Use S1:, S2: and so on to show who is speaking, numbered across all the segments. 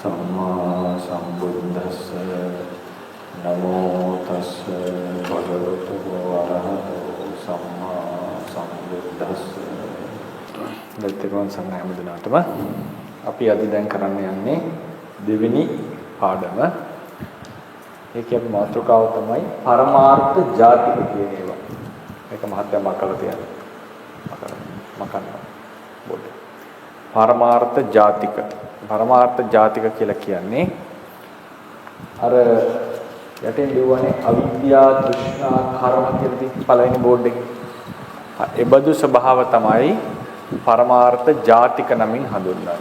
S1: සම්මා සම්බුද්දස්ස නමෝ තස්ස භගවතු වරහතෝ සම්මා සම්බුද්දස්ස. දෙවියන් සම්මාන මුදනාටම අපි අද දැන් කරන්න යන්නේ දෙවෙනි පාඩම. ඒකේ අපි මාතෘකාව තමයි පරමාර්ථ ජාතික කියන ඒවා. මේක මහත්යම අකල තියන්නේ. මකන්න බොඩ. පරමාර්ථ ජාතික. පරමාර්ථ ජාතික කියලා කියන්නේ අර යටින් ලියවන්නේ අවිද්‍යා තෘෂ්ණා කර්ම කියලා පළවෙනි බෝඩ් එකේ. ඒ බඳු ස්වභාව තමයි පරමාර්ථ ජාතික නමින් හඳුන්වන්නේ.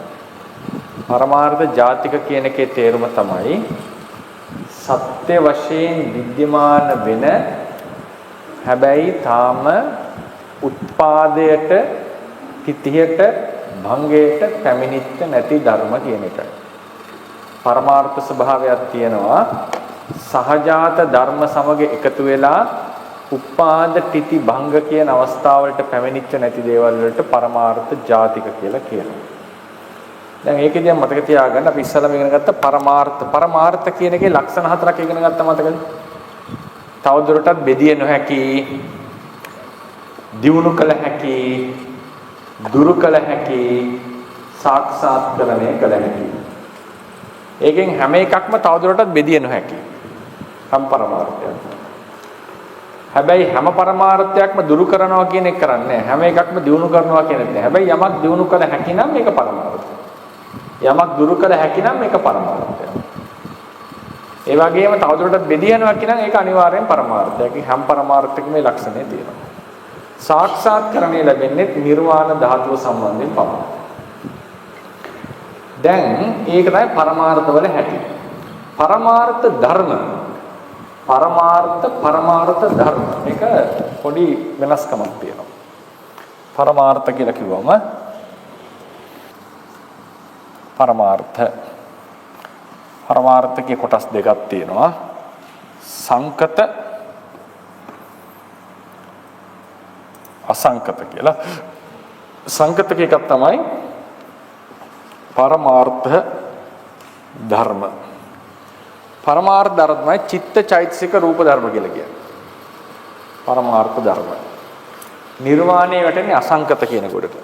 S1: පරමාර්ථ ජාතික කියන එකේ තේරුම තමයි සත්‍ය වශයෙන් විද්‍යමාන වෙන හැබැයි තාම උත්පාදයට පිටියට භංගයට පැමිණෙච්ච නැති ධර්ම කියන එකයි. පරමාර්ථ ස්වභාවයක් තියෙනවා සහජාත ධර්ම සමග එකතු වෙලා උපාද තිති භංග කියන අවස්ථාවලට පැමිණෙච්ච නැති දේවල් වලට පරමාර්ථ ජාතික කියලා කියනවා. දැන් ඒකෙදී මතක තියාගන්න අපි ඉස්සෙල්ලාම ඉගෙන ගත්ත පරමාර්ථ කියන එකේ ලක්ෂණ හතරක් ඉගෙන ගත්ත මතකද? තවදුරටත් බෙදිය නොහැකි, දියුණු කළ හැකි, දුරු කළ හැකි, සාක්ෂාත්කරණය කළ හැකි. ඒකෙන් හැම එකක්ම තවදුරටත් බෙදිය නොහැකි. හැම පරමාර්ථයක්. හැබැයි හැම පරමාර්ථයක්ම දුරු කරනවා කියන එක කරන්නේ නැහැ. හැම එකක්ම දියුණු කරනවා කියන එක නෑ. හැබැයි යමක් දියුණු කළ හැකි නම් මේක පරමාර්ථය. යමක් දුරු කළ හැකි නම් මේක පරමාර්ථය. ඒ වගේම තවදුරටත් බෙදිය යනවා කියන එක අනිවාර්යෙන් පරමාර්ථයක්. හැම පරමාර්ථයකම මේ ලක්ෂණය තියෙනවා. සාක්ෂාත්කරණය ලැබෙන්නේ නිර්වාණ ධාතුව සම්බන්ධයෙන් පමණයි. දැන් ඒක තමයි පරමාර්ථ වල හැටි. පරමාර්ථ ධර්ම පරමාර්ථ ධර්ම මේක පොඩි වෙනස්කමක් තියෙනවා. පරමාර්ථ කියලා කිව්වම පරමාර්ථකයේ කොටස් දෙකක් තියෙනවා. සංකත අසංකත කියලා. සංකත එකක් තමයි පරමාර්ථ ධර්ම. පරමාර්ථ ධර්ම තමයි චිත්ත චෛතසික රූප ධර්ම කියලා කියන්නේ. පරමාර්ථ ධර්ම. නිර්වාණය වැටෙන්නේ අසංකත කියන කොටට.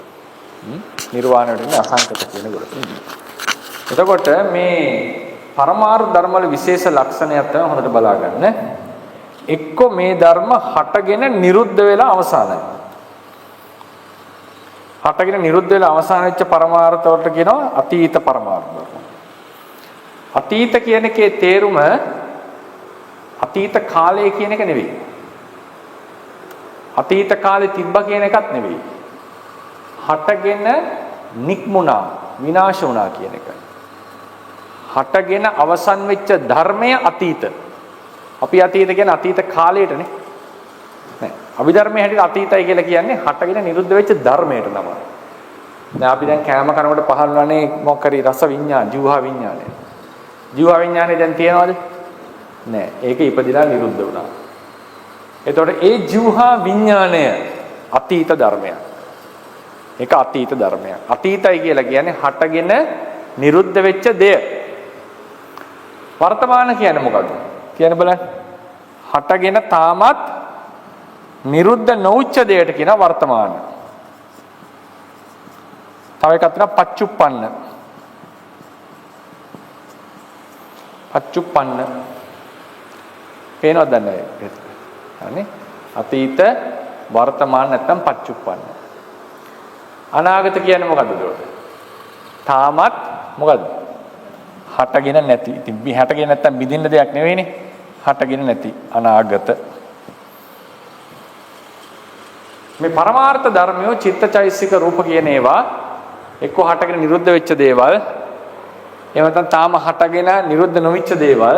S1: නිර්වාණය වැටෙන්නේ අසංකත කියන කොටට. එතකොට මේ පරමාර්ථ ධර්ම වල විශේෂ ලක්ෂණයක් තමයි හොඳට බලාගන්න. එක්ක මේ ධර්ම හටගෙන නිරුද්ධ වෙලා අවසానයි. හටගෙන නිරුද්ධ වෙලා අවසාන වෙච්ච පරමාර්ථ වලට කියනවා අතීත පරමාර්ථ. අතීත කියන එකේ තේරුම අතීත කාලය කියන එක නෙවෙයි. අතීත කාලේ තිබ්බ කියන එකත් නෙවෙයි. හටගෙන නික්මුණා විනාශ වුණා කියන එකයි. හටගෙන අවසන් වෙච්ච ධර්මය අතීත. අපි අතීත කියන්නේ අතීත කාලයටනේ. නෑ. අභිධර්මයේ හැටියට අතීතයි කියලා කියන්නේ හටගෙන නිරුද්ධ වෙච්ච ධර්මයට නම. දැන් අපි දැන් කෑම කනකොට පහළවන්නේ මොකරි රස විඥාන, ජීවහා විඥානය. ජීවහා විඥානය දැන් තියනවද? නෑ. ඒක ඉපදිලා නිරුද්ධ වුණා. එතකොට ඒ ජීවහා විඥානය අතීත ධර්මයක්. ඒක අතීත ධර්මයක්. අතීතයි කියලා කියන්නේ හටගෙන නිරුද්ධ වෙච්ච දෙය. වර්තමාන කියන්නේ මොකද්ද? කියන්නේ බලන්න. හටගෙන තාමත් නිරුද්ධ නොවුච්ච දෙයට කියන වර්තමාන. තව එකක් තියෙනවා පච්චුප්පන්න. පච්චුප්පන්න. පේනවද නැහැ? හරි. අතීත වර්තමාන නැත්නම් පච්චුප්පන්න. අනාගත කියන්නේ මොකද්ද ඒකට? තාමත් මොකද්ද? හටගෙන නැති. ඉතින් හටගෙන නැත්නම් බිඳින්න දෙයක් නෙවෙයිනේ. හටගෙන නැති අනාගත. මේ පරමාර්ථ ධර්මයෝ චිත්තචෛසික රූප කියන ඒවා එක්ක හටගෙන නිරුද්ධ වෙච්ච දේවල් එහෙම නැත්නම් තාම හටගෙන නිරුද්ධ නොවිච්ච දේවල්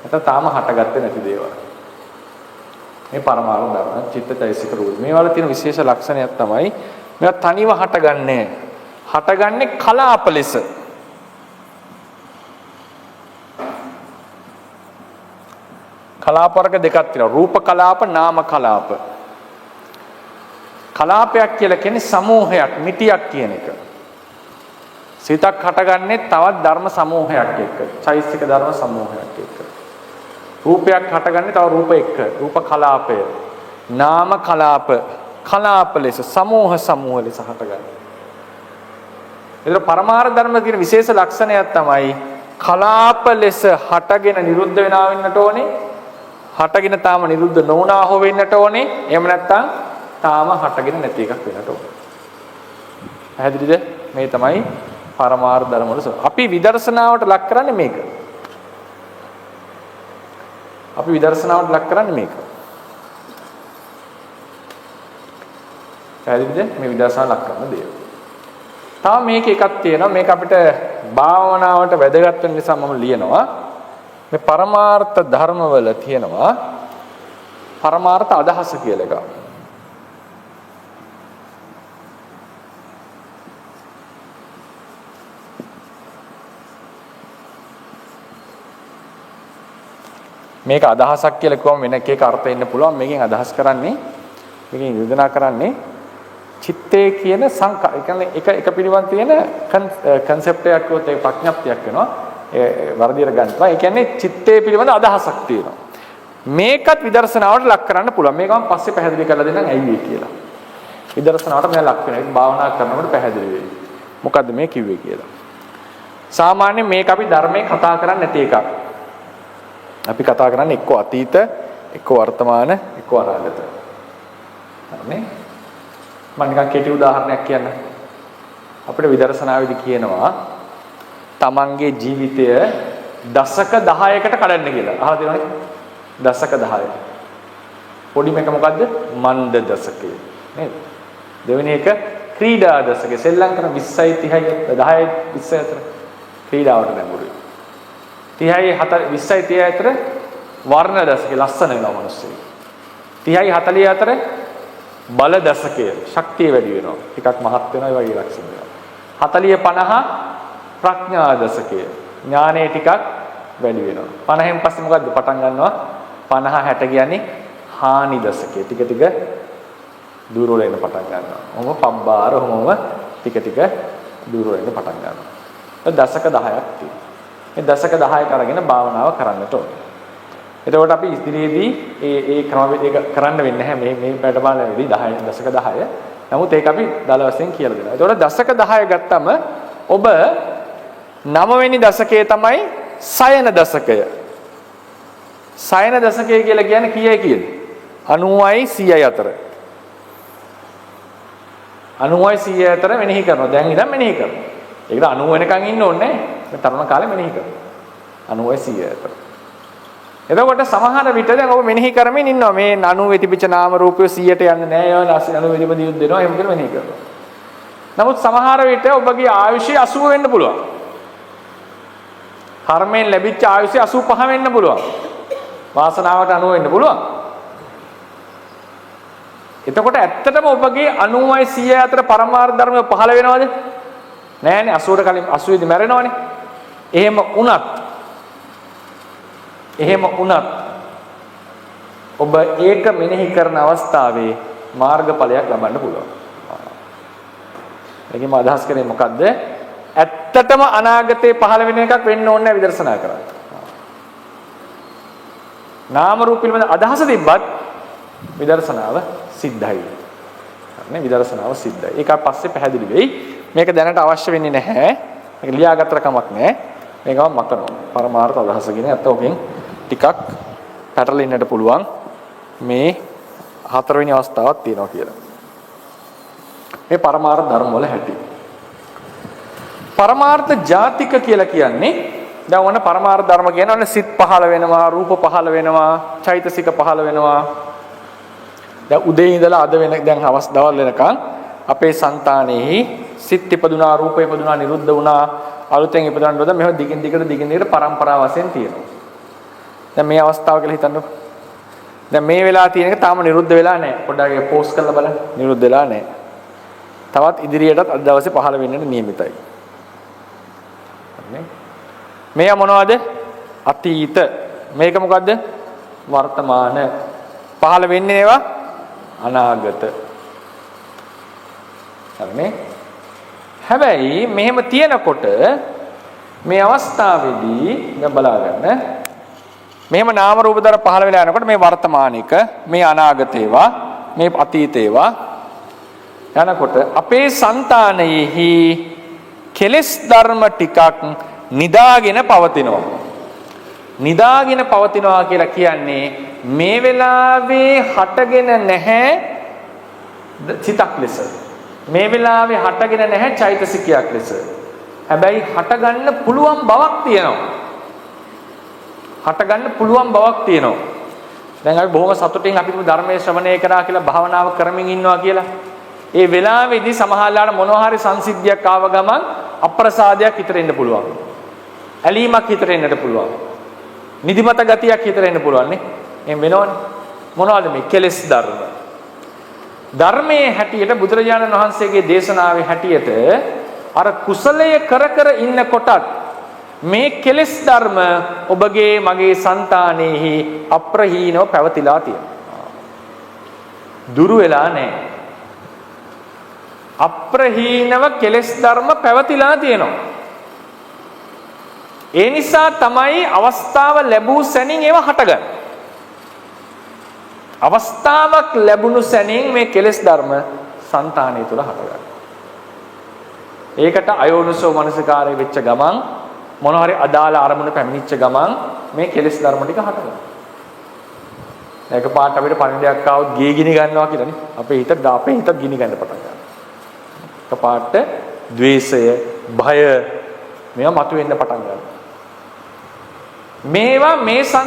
S1: නැත්නම් තාම හටගත්තේ නැති දේවල්. මේ පරමාර්ථ ධර්ම චිත්තචෛසික රූප. මේ වල තියෙන විශේෂ ලක්ෂණයක් තමයි මේවා තනිව හටගන්නේ කලාප ලෙස. කලාප වර්ග දෙකක් තියෙනවා. රූප කලාප, නාම කලාප. කලාපයක් කියලා කියන්නේ සමූහයක්, මිටියක් කියන එක. සිතක් හටගන්නේ තවත් ධර්ම සමූහයක් එක්ක. චෛතසික ධර්ම සමූහයක් එක්ක. රූපයක් හටගන්නේ තව රූප එක්ක. රූප කලාපය. නාම කලාප. කලාප ලෙස සමූහ ලෙස හටගන්නේ. ඒතර පරමාර්ථ ධර්ම කියන විශේෂ ලක්ෂණයක් තමයි කලාප ලෙස හටගෙන නිරුද්ධ වෙනා වෙන්නට ඕනේ. හටගෙන තාම නිරුද්ධ නොවුනා හෝ වෙන්නට ඕනේ. එහෙම නැත්නම් තාම හටගෙන නැති එකක් වෙන්නට ඕනේ. පැහැදිලිද? මේ තමයි පරමාර්ථ ධර්ම වල. අපි විදර්ශනාවට ලක් කරන්නේ මේක. අපි විදර්ශනාවට ලක් කරන්නේ මේක. පැහැදිලිද? මේ විදර්ශනාව ලක් කරන දේ. තව මේක එකක් තියෙනවා. මේක අපිට භාවනාවට වැදගත් වෙන නිසා මම ලියනවා. මේ පරමාර්ථ ධර්ම වල තියෙනවා පරමාර්ථ අදහස කියලා එකක්. මේක අදහසක් කියලා කිව්වම වෙන එක අර්ථ එන්න පුළුවන්. මේකෙන් අදහස් කරන්නේ මේකෙන් යොදනා කරන්නේ චිත්තේ කියන සංකල්ප. ඒ කියන්නේ එක පිළිවන් තියෙන concept එකක් වොත් ඒ ප්‍රඥප්තියක් වෙනවා. ඒ වර්ධිර ගන්නවා. ඒ කියන්නේ චිත්තේ පිළිබඳ අදහසක් තියෙනවා. මේකත් විදර්ශනාවට ලක් කරන්න පුළුවන්. මේක මම පස්සේ පැහැදිලි කරලා දෙන්නම් ඇයි ඒ කියලා. විදර්ශනාවට මම ලක් වෙනවා. ඒක භාවනා කරනකොට පැහැදිලි වෙයි. මොකද්ද මේ කිව්වේ කියලා. සාමාන්‍යයෙන් මේක අපි ධර්මයේ කතා කරන්නේ නැති එකක්. අපි කතා කරන්නේ එක්ක අතීත, එක්ක වර්තමාන, එක්ක අනාගත. හරිනේ? මම නිකන් කෙටි උදාහරණයක් කියන්න. අපිට විදර්ශනාවේදී කියනවා තමන්ගේ ජීවිතය දශක 10කට කඩන්න කියලා. අහලා තියෙනවනේ? දශක 10. පොඩි මේක මොකද්ද? මන්ද දශකය. නේද? දෙවෙනි එක ක්‍රීඩා දශකය. සෙල්ලම් කරන 20යි 30යි 10යි 20යි අතර ක්‍රීඩාවට නැඹුරුයි. 30යි 20යි 30යි අතර වර්ණ දශකය ලස්සන වෙනවා මිනිස්සු. 30යි 40යි අතර බල දශකය ශක්තිය වැඩි වෙනවා. ටිකක් මහත් වෙනවා ඒ වගේ ලක්ෂණ වෙනවා. 40 50 ප්‍රඥා දශකය ඥානය ටිකක් වැඩි වෙනවා. 50න් පස්සේ මොකද්ද පටන් ගන්නවා? 50 60 කියන්නේ හානි දශකය. ටික ටික දුර වෙන්න පටන් ගන්නවා. ඔහොම පබ්බාර ඔහොම ටික ටික දුර වෙන්න පටන් ගන්නවා. දශක 10ක් තියෙනවා. මේ දශක 10ක අරගෙන භාවනාව කරන්නට ඕනේ. එතකොට අපි ඉදිරියේදී ඒ ක්‍රමවේද කරන්න වෙන්නේ නැහැ. මේ වැඩබාලවේදී 10 දශක 10. නමුත් ඒක අපි දල වශයෙන් කියලා දෙනවා. එතකොට දශක 10 ගත්තම ඔබ 9 වෙනි දශකයේ තමයි සයන දශකය. සයන දශකය කියලා කියන්නේ කීයයි කියද? 90යි 100යි අතර. 90යි 100යි අතර මෙනෙහි කරනවා. දැන් ඉඳන් මෙනෙහි කරනවා. ඒකට 90 වෙනකන් ඉන්න ඕනේ නැහැ. මේ තරුණ කාලේ මෙනෙහි කරනවා. 90යි 100යි අතර. එතකොට සමහර විට දැන් ඔබ මෙනෙහි කරමින් ඉන්නවා. මේ 90 තිබිච්ච නාම රූපය 100ට යන්නේ නැහැ. ඒවා 90 වෙදිම දියුත් දෙනවා. එහෙම කියලා මෙනෙහි කරනවා. නමුත් සමහර විට ඔබගේ ආයුෂය 80 වෙන්න පුළුවන්. කර්මයෙන් ලැබිච්ච ආයුෂය 85 වෙන්න පුළුවන්. වාසනාවට 90 වෙන්න පුළුවන්. එතකොට ඇත්තටම ඔබගේ 90යි 100යි අතර පරමාර්ථ ධර්ම පහළ වෙනවද? නෑනේ 80ට කලින් 80 දී මැරෙනවනේ. එහෙම වුණත් ඔබ ඒක මෙනෙහි කරන අවස්ථාවේ මාර්ගඵලයක් ලබන්න පුළුවන්. ඒකෙම අදහස් කරේ මොකද්ද? ඇත්තටම අනාගතේ පහළ වෙන එකක් වෙන්න ඕනේ නැහැ විදර්ශනා කරා. නාම රූප පිළිබඳ අදහස තිබ්බත් විදර්ශනාව සිද්ධයි. හරිනේ විදර්ශනාව සිද්ධයි. ඒක පස්සේ පැහැදිලි වෙයි. මේක දැනට අවශ්‍ය වෙන්නේ නැහැ. මේක ලියාගත්තර කමක් නැහැ. මේකම මතනවා. පරමාර්ථ අදහස කියන ඇත්ත ඔකෙන් ටිකක් පැටලෙන්නට පුළුවන්. මේ හතරවෙනි අවස්ථාවක් තියෙනවා කියලා. මේ පරමාර්ථ ධර්ම වල හැටි. පරමාර්ථ ජාතික කියලා කියන්නේ දැන් ඔන්න පරමාර්ථ ධර්ම කියනවනේ සිත් පහළ වෙනවා, රූප පහළ වෙනවා, චෛතසික පහළ වෙනවා. දැන් උදේ ඉඳලා අද වෙන දැන් හවස් දවල් වෙනකන් අපේ సంతානෙහි සිත් ඉපදුනා, රූප ඉපදුනා, නිරුද්ධ වුණා, අලුතෙන් ඉපදවන්න මෙහෙම දිගින් දිගට පරම්පරාව වශයෙන් තියෙනවා. දැන් මේ අවස්ථාව කියලා හිතන්නකො. දැන් මේ වෙලාව තියෙන එක තාම නිරුද්ධ වෙලා නැහැ. පොඩ්ඩක් පෝස් කරලා බලන්න. නිරුද්ධ වෙලා නැහැ. තවත් ඉදිරියටත් අද දවසේ පහළ වෙන්නට නියමිතයි. හරිනේ? මෙයා මොනවද? අතීත. මේක මොකද්ද? වර්තමාන. පහළ වෙන්නේ ඒවා අනාගත. හරිනේ? හැබැයි මෙහෙම තියෙනකොට මේ අවස්ථාවේදී දැන් බලාගන්න මෙහෙම නාම රූප දර පහළ වෙලා යනකොට මේ වර්තමානික මේ අනාගතේවා මේ අතීතේවා යනකොට අපේ సంతානයේහි කෙලෙස් ධර්ම ටිකක් නිදාගෙන පවතිනවා. නිදාගෙන පවතිනවා කියලා කියන්නේ මේ වෙලාවේ හටගෙන නැහැ සිතක් ලෙස. මේ වෙලාවේ හටගෙන නැහැ චෛතසිකයක් ලෙස. හැබැයි හටගන්න පුළුවන් බවක් තියෙනවා. හටගන්න පුළුවන් බවක් තියෙනවා. දැන් අපි බොහොම සතුටින් අපි ධර්මයේ ශ්‍රවණය කරා කියලා භාවනාව කරමින් ඉන්නවා කියලා. ඒ වෙලාවේදී සමහරලාට මොනවා හරි සංසිද්ධියක් ආව ගමන් අප්‍රසාදයක් හිතට එන්න පුළුවන්. ඇලීමක් හිතට එන්නට පුළුවන්. නිදිමත ගතියක් හිතට එන්න පුළුවන් නේ. එහෙම වෙනවනේ. මොනවද මේ කෙලෙස් ධර්ම? ධර්මයේ හැටියට බුදුරජාණන් වහන්සේගේ දේශනාවේ හැටියට අර කුසලය කර කර ඉන්නකොටත් මේ කෙලෙස් ධර්ම ඔබගේ මගේ సంతානෙහි අප්‍රහීනව පැවතිලා තියෙනවා. දුරු වෙලා නැහැ. අප්‍රහීනව කෙලෙස් ධර්ම පැවතිලා තියෙනවා. ඒ නිසා තමයි අවස්ථාව ලැබූ සැනින් ඒවා හටගන්නේ. අවස්ථාවක් ලැබුණු සැනින් මේ කෙලෙස් ධර්ම సంతානය තුළ හටගන්නවා. ඒකට අයෝනිසෝ මනසිකාරය වෙච්ච ගමන් මොන හරි අදාළ අරමුණ පැමිණිච්ච ගමන් මේ කෙලෙස් ධර්ම ටික හටගන්නවා. ඒක පාට අපිට පණිඩයක් ආවොත් ගේ ගිනි ගන්නවා කියලානේ. අපේ හිත ගිනි ගන්න පටන් ගන්නවා. කපාට ද්වේෂය, භය මේවා මතුවෙන්න පටන් ගන්නවා. මේවා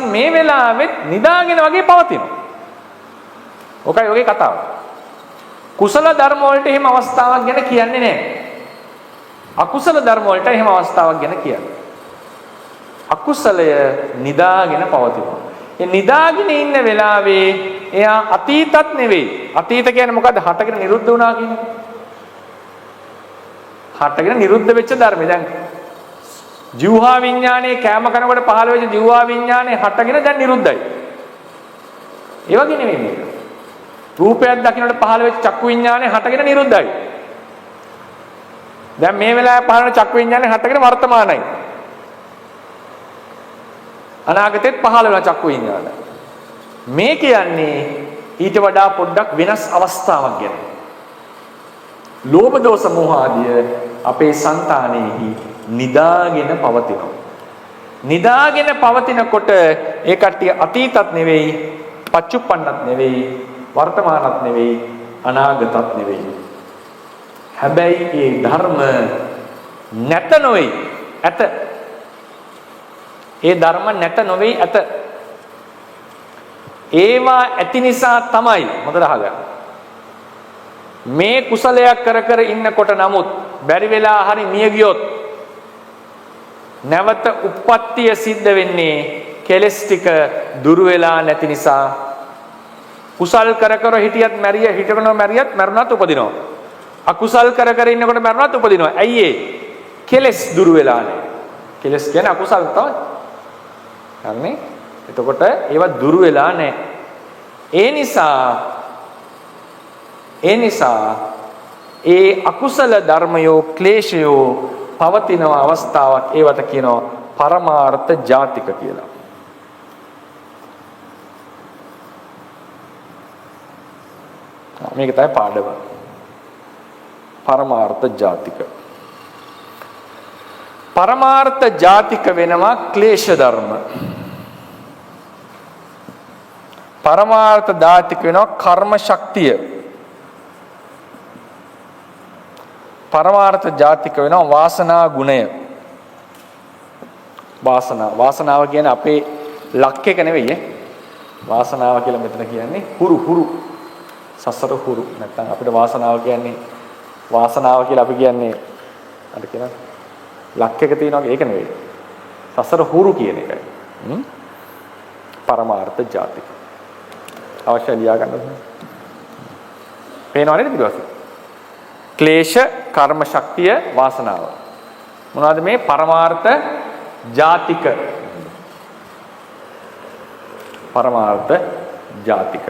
S1: මේ වෙලාවෙත් නිදාගෙන වගේ පවතිනවා. ඔකයි ඔගේ කතාව. කුසල ධර්ම වලට එහෙම අවස්ථාවක් ගැන කියන්නේ නැහැ. අකුසල ධර්ම වලට එහෙම අවස්ථාවක් ගැන කියන්නේ. අකුසලය නිදාගෙන පවතිනවා. ඒ නිදාගෙන ඉන්න වෙලාවේ එයා අතීතත් නෙවෙයි. අතීත කියන්නේ මොකද්ද? හටගෙන නිරුද්ධ වුණා කියන්නේ. හටගෙන නිරුද්ධ වෙච්ච ධර්ම. දැන් ජීවහා විඥානයේ කෑම කනකොට පහළ වෙච්ච ජීවහා විඥානයේ හටගෙන දැන් නිරුද්ධයි. ඒ වගේ නෙවෙයි මේක. රූපයක් දකින්නට පහළ වෙච්ච චක්කු විඥානයේ හටගෙන නිරුද්ධයි. දැන් මේ වෙලාවේ පහළ වෙන චක්කු විඥානයේ හටගෙන වර්තමානයි. අනාගතෙත් පහළ වෙන චක්කු විඥාන. මේ කියන්නේ ඊට වඩා පොඩ්ඩක් වෙනස් අවස්ථාවක් ගැන. ලෝභ දෝෂ මෝහ ආදිය අපේ సంతානෙහි නිදාගෙන පවතිනවා. නිදාගෙන පවතිනකොට ඒ කට්ටිය අතීතත් නෙවෙයි, පච්චුප්පන්නත් නෙවෙයි, වර්තමානත් නෙවෙයි, අනාගතත් නෙවෙයි. හැබැයි මේ ධර්ම නැත නොවේ ඇත. ඒ ධර්ම නැත නොවේ ඇත. ඒවා ඇති නිසා තමයි මොකද අහගන්න. මේ කුසලයක් කර කර ඉන්නකොට නමුත් බැරි වෙලා හරි මිය ගියොත් නැවත උප්පත්තිය සිද්ධ වෙන්නේ කෙලස් ටික දුරු වෙලා නැති නිසා. කුසල් කර කර හිටියත් මැරියත් මරණත් උපදිනවා. අකුසල් කර කර ඉන්නකොට මරණත් උපදිනවා. ඇයි ඒ? කෙලස් දුරු වෙලා නැහැ. කෙලස් කියන්නේ අකුසල් තමයි. හරිනේ? එතකොට ඒවා දුරු වෙලා නැහැ. ඒ නිසා ඒ අකුසල ධර්මයෝ ක්ලේශයෝ පවතින අවස්ථාවක් ඒවට කියනවා පරමාර්ථ ජාතික කියලා. මේක තමයි පාඩම. පරමාර්ථ ජාතික. පරමාර්ථ ජාතික වෙනවා ක්ලේශ ධර්ම. පරමාර්ථ ධාතික වෙනවා කර්ම ශක්තිය. පරමාර්ථ ජාතික වෙනවා වාසනා ගුණය. වාසනාව කියන්නේ අපේ ලක් එක නෙවෙයි වාසනාව කියලා මෙතන කියන්නේ හුරු සසර හුරු. නැත්නම් අපිට වාසනාව කියලා අපි කියන්නේ අර කියන ලක් එක තියෙනවා ඒක නෙවෙයි. සසර හුරු කියන එකයි. පරමාර්ථ ජාතික. අවශ්‍ය ලියා ගන්න. පේනව නේද පිටුපස්සේ? ක්ලේශ කර්ම ශක්තිය වාසනාව. මොනවද මේ පරමාර්ථ ජාතික? පරමාර්ථ ජාතික.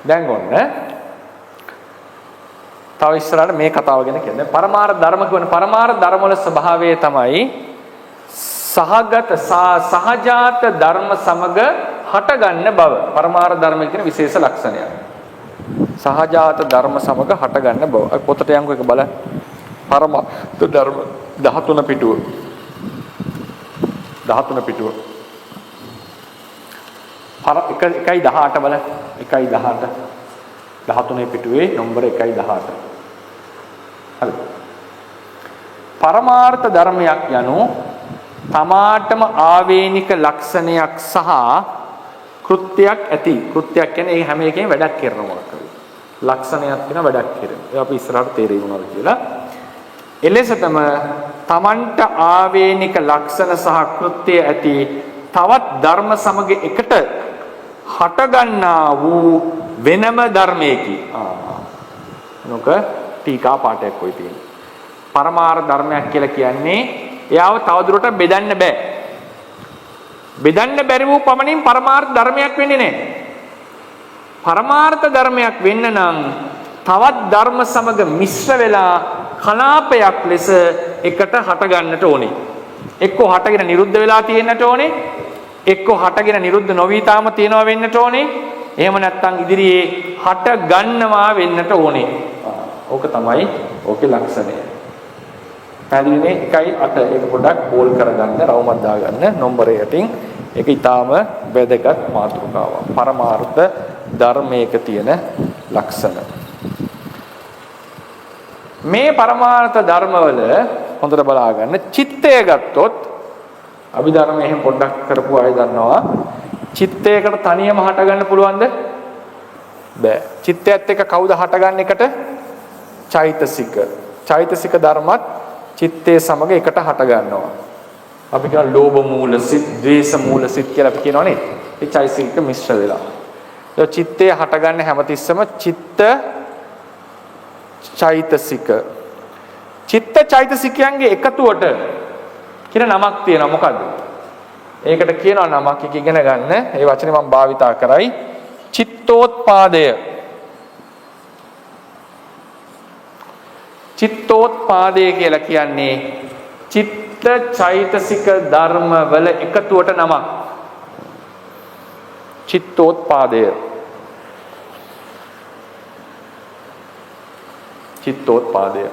S1: දැන් ඔන්න තව ඉස්සරහට මේ කතාව ගැන කියන්නේ පරමාර්ථ ධර්ම කියන පරමාර්ථ ධර්ම වල ස්වභාවය තමයි සහගත සහජාත ධර්ම සමග හටගන්න බව. පරමාර්ථ ධර්ම කියන විශේෂ ලක්ෂණය. සහජාත ධර්ම සමග හටගන්න බව. අපි පොතට යන්කෝ එක බලන්න. පරමාර්ථ ධර්ම 13 පිටුව. 13 පිටුව. 1:18 බලන්න. 1:18. 13 පිටුවේ නම්බර 1:18. හරි. පරමාර්ථ ධර්මයක් යනු තමාටම ආවේනික ලක්ෂණයක් සහ කෘත්‍යයක් ඇති. කෘත්‍යයක් කියන්නේ ඒ හැම එකෙම වැඩක් කරනවා කියලා. ලක්ෂණයක් වෙන වැඩක් කරනවා. ඒ අපි ඉස්සරහට තේරෙයි මොනවද කියලා. එලෙසටම තමන්ට ආවේනික ලක්ෂණ සහ කෘත්‍ය ඇති තවත් ධර්ම සමග එකට හටගන්නා වූ වෙනම ධර්මයකි. නොක ටීකා පාඩයක් කොයි තියෙන්නේ. පරමාර්ථ ධර්මයක් කියලා කියන්නේ එයාව තවදුරටත් බෙදන්න බෑ. බෙදන්න බැරි වූ පමණින් පරමාර්ථ ධර්මයක් වෙන්නේ නැහැ. පරමාර්ථ ධර්මයක් වෙන්න නම් තවත් ධර්ම සමග මිශ්‍ර වෙලා කලාපයක් ලෙස එකට හට ගන්නට ඕනේ. එක්කෝ හටගෙන නිරුද්ධ වෙලා තියෙන්නට ඕනේ. එක්කෝ හටගෙන නිරුද්ධ නොවී තාම තියෙනවා වෙන්නට ඕනේ. එහෙම නැත්නම් ඉදිරියේ හට ගන්නවා වෙන්නට ඕනේ. ඕක තමයි ඕකේ ලක්ෂණය. පැහැදිලිනේ 1:8 ඒක පොඩ්ඩක් බෝල් කරගන්න රවුමක් දාගන්න නම්බරය යටින් ඒක ඊටාම වැදගත් මාතෘකාවක්. පරමාර්ථ ධර්මයක තියෙන ලක්ෂණ. මේ පරමාර්ථ ධර්මවල හොඳට බලා ගන්න චිත්තය ගත්තොත් අභිධර්මයේ එහෙම පොඩ්ඩක් කරපු අය දන්නවා චිත්තයකට තනියම හට ගන්න පුළුවන්ද? බෑ. චිත්තයත් එක්ක කවුද හටගන්න එකට? චෛතසික. චෛතසික ධර්මත් චිත්තේ සමග එකට හට ගන්නවා. අපි කියන ලෝභ මූල සිත්, ද්වේෂ මූල සිත් කියලා අපි කියනවනේ. ඒ චෛතසික මිශ්‍ර වෙලා. ඒ චිත්තේ හට ගන්න හැමතිස්සම චිත්ත චෛතසික. චිත්ත චෛතසිකයන්ගේ එකතුවට කියන නමක් තියෙනවා. මොකද්ද? ඒකට කියනවා නමක් එක ඉගෙන ගන්න. ඒ වචනේ මම භාවිතා කරයි. චිත්තෝත්පාදය. චිත්තෝත්පාදය කියලා කියන්නේ චිත්ත චෛතසික ධර්ම වල එකතුවට නමක්. චිත්තෝත්පාදය. චිත්තෝත්පාදය.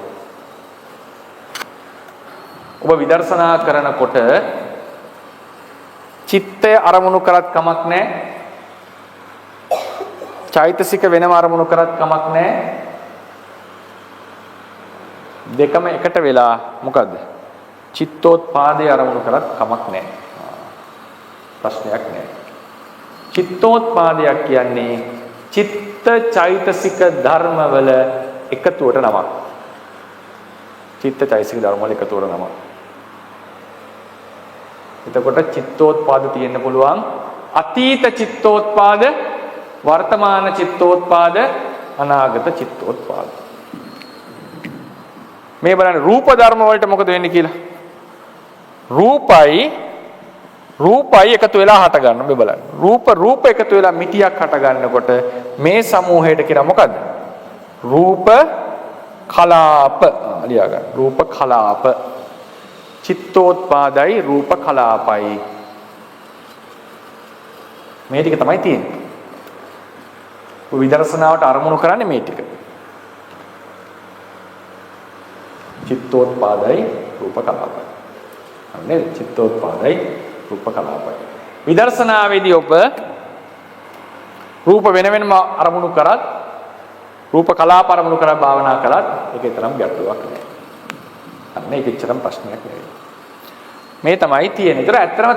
S1: ඔබ විදර්ශනා කරනකොට චිත්තය අරමුණු කරත් කමක් නැහැ. චෛතසික වෙනම අරමුණු කරත් කමක් නැහැ. දෙකම එකට වෙලා මොකද්ද? චිත්තෝත්පාදේ අරමුණු කරත් කමක් නැහැ. ප්‍රශ්නයක් නැහැ. චිත්තෝත්පාදයක් කියන්නේ චිත්ත චෛතසික ධර්ම වල එකතුවට නමක්. චිත්ත චෛතසික ධර්ම වල එකතුවට නමක්. එතකොට චිත්තෝත්පාද තියෙන්න පුළුවන් අතීත චිත්තෝත්පාද, වර්තමාන චිත්තෝත්පාද, අනාගත චිත්තෝත්පාද. මේ බලන්න රූප ධර්ම වලට මොකද වෙන්නේ කියලා. රූපයි එකතු වෙලා හට ගන්න මේ බලන්න. රූප එකතු වෙලා මිටියක් හට ගන්නකොට මේ සමූහයට කියන මොකද්ද? රූප කලාප. ලියා ගන්න. රූප කලාප. චිත්තෝත්පාදයි රූප කලාපයි. මේ ටික තමයි තියෙන්නේ. විදර්ශනාවට අරමුණු කරන්නේ මේ ටික. චිත්තෝත්පාදයි රූප කලාපයි. අනේ චිත්තෝත්පාදයි රූප කලාපයි. විදර්ශනාවේදී ඔබ රූප වෙන වෙනම අරමුණු කරත් රූප කලාප අරමුණු කරලා භාවනා කළත් ඒකේ තරම් ගැටලුවක් නැහැ. අනේ ඒකෙච්චරම් ප්‍රශ්නයක් නෙවෙයි. මේ තමයි තියෙන්නේ. ඒතර ඇත්තටම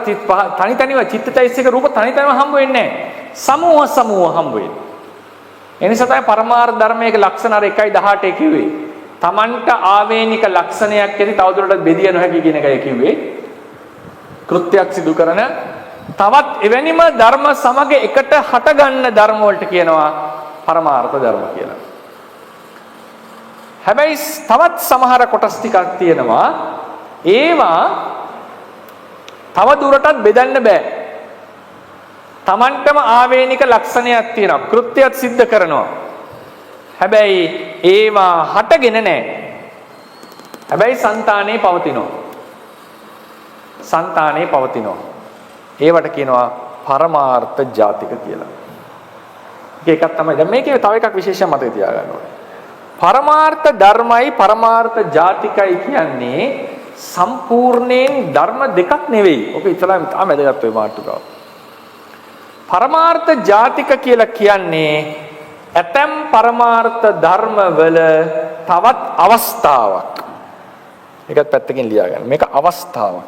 S1: තනි තනිව චිත්තචෛතසික රූප තනි තනිව හම්බ වෙන්නේ නැහැ. සමූහ හම්බ වෙන්නේ. එනිසා තමයි පරමාර්ථ ධර්මයක ලක්ෂණ අර 1:18 කිව්වේ. තමන්ට ආවේනික ලක්ෂණයක් ඇති තවදුරටත් බෙදිය නොහැකි කියන එකයි කිව්වේ. කෘත්‍යයක් සිදු කරන තවත් එවැනිම ධර්ම සමග එකට හටගන්න ධර්ම වලට කියනවා පරමාර්ථ ධර්ම කියලා. හැබැයි තවත් සමහර කොටස් ටිකක් තියෙනවා ඒවා තව දුරටත් බෙදන්න බෑ. Tamanටම ආවේනික ලක්ෂණයක් තියෙනවා. කෘත්‍යයක් සිද්ධ කරනවා. හැබැයි ඒවා හටගෙන නැහැ. හැබැයි సంతානේ පවතිනවා. సంతානේ පවතිනවා. ඒවට කියනවා පරමාර්ථ ජාතික කියලා. එකක් තමයි. දැන් මේකේ තව එකක් විශේෂයෙන් මතක තියාගන්න ඕනේ. පරමාර්ථ ධර්මයි පරමාර්ථ ජාතිකයි කියන්නේ සම්පූර්ණයෙන් ධර්ම දෙකක් නෙවෙයි. ඔක ඉතලා තාම වැදගත් වෙයි මාතෘකාව. පරමාර්ථ ජාතික කියලා කියන්නේ ඇතම් පරමාර්ථ ධර්ම වල තවත් අවස්ථාවක්. ඒකත් පැත්තකින් ලියා ගන්න. මේක අවස්ථාවක්.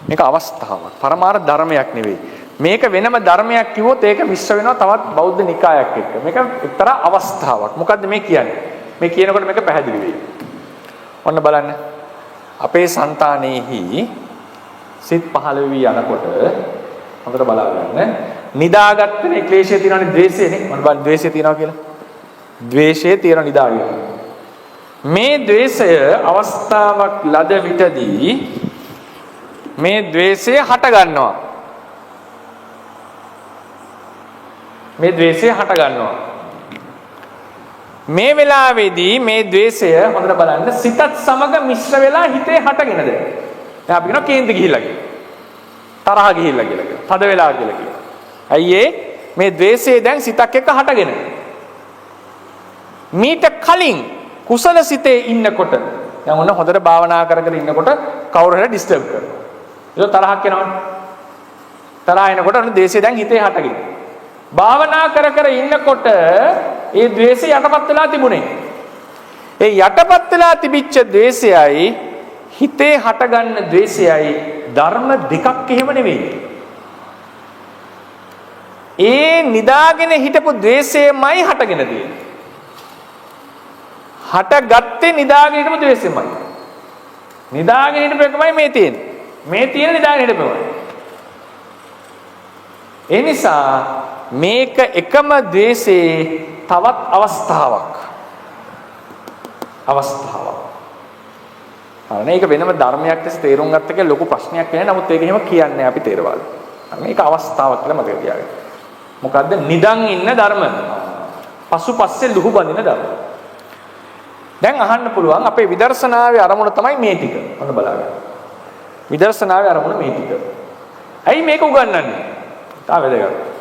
S1: මේක අවස්ථාවක්. පරමාර්ථ ධර්මයක් නෙවෙයි. මේක වෙනම ධර්මයක් කිව්වොත් ඒක මිශ්‍ර වෙනවා තවත් බෞද්ධ නිකායක් එක්ක. මේක එක්තරා අවස්ථාවක්. මොකද්ද මේ කියන්නේ? මේ කියනකොට මේක පැහැදිලි වෙයි. ඔන්න බලන්න. අපේ సంతානෙහි සිත් 15 වී යනකොට හොඳට බලා ගන්න. නිදාගත්තනේ ක්ලේශය තියෙනවානේ ද්වේෂයනේ. මොන බලන්න ද්වේෂය තියෙනවා කියලා. ද්වේෂය තියෙන නිදාගෙන. මේ ද්වේෂය අවස්ථාවක් ලද විටදී මේ ද්වේෂය හට ගන්නවා. මේ ද්වේෂය හට ගන්නවා. මේ වෙලාවේදී මේ ද්වේෂය හොඳට බලන්න සිතත් සමග මිශ්‍ර වෙලා හිතේ හටගෙනද. දැන් අපි කියනවා කේන්ති ගිහිල්ලා කියලා. තරහ ගිහිල්ලා කියලා කියනවා. තද වෙලා කියලා කියනවා. ඇයි මේ ද්වේෂය දැන් සිතක් එක්ක හටගෙන. මීට කලින් කුසල සිතේ ඉන්නකොට දැන් ඔන්න හොඳට භාවනා කර කර ඉන්නකොට කවුරු හරි ඩිස්ටර්බ් කරනවා. ඒක තරහක් එනවනේ. තරහ එනකොට ඔන්න ද්වේෂය දැන් හිතේ හටගෙන. භාවනා කර කර ඉන්නකොට ඒ ද්වේෂය යටපත් වෙලා තිබුණේ. ඒ යටපත් වෙලා තිබිච්ච ද්වේෂයයි හිතේ හටගන්න ද්වේෂයයි ධර්ම දෙකක් එහෙම නෙවෙයි. ඒ නිදාගෙන හිටපු ද්වේෂයමයි හටගෙන තියෙන්නේ. හටගත්තේ නිදාගෙන හිටපු ද්වේෂයමයි. නිදාගෙන හිටපු එකමයි මේ තියෙන්නේ. මේ තියෙන නිදාගෙන හිටපුවමයි. ඒ නිසා මේක එකම ද්වේෂයේ තවත් අවස්ථාවක්. අනේ ඒක වෙනම ධර්මයක් ලෙස තේරුම් ගත්ත එක ලොකු ප්‍රශ්නයක් නෑ. නමුත් ඒක එහෙම කියන්නේ අපි තේරවාද. මේක අවස්ථාවක් කියලා මතක තියාගන්න. මොකද්ද? නිදන් ඉන්න ධර්ම. පසුපස්සේ ලුහු බඳින ධර්ම. දැන් අහන්න පුළුවන් අපේ විදර්ශනාවේ අරමුණ තමයි මේ ටික. ඔන්න බලන්න. විදර්ශනාවේ අරමුණ මේ ටික. ඇයි මේක උගන්වන්නේ? තා වැදගත්.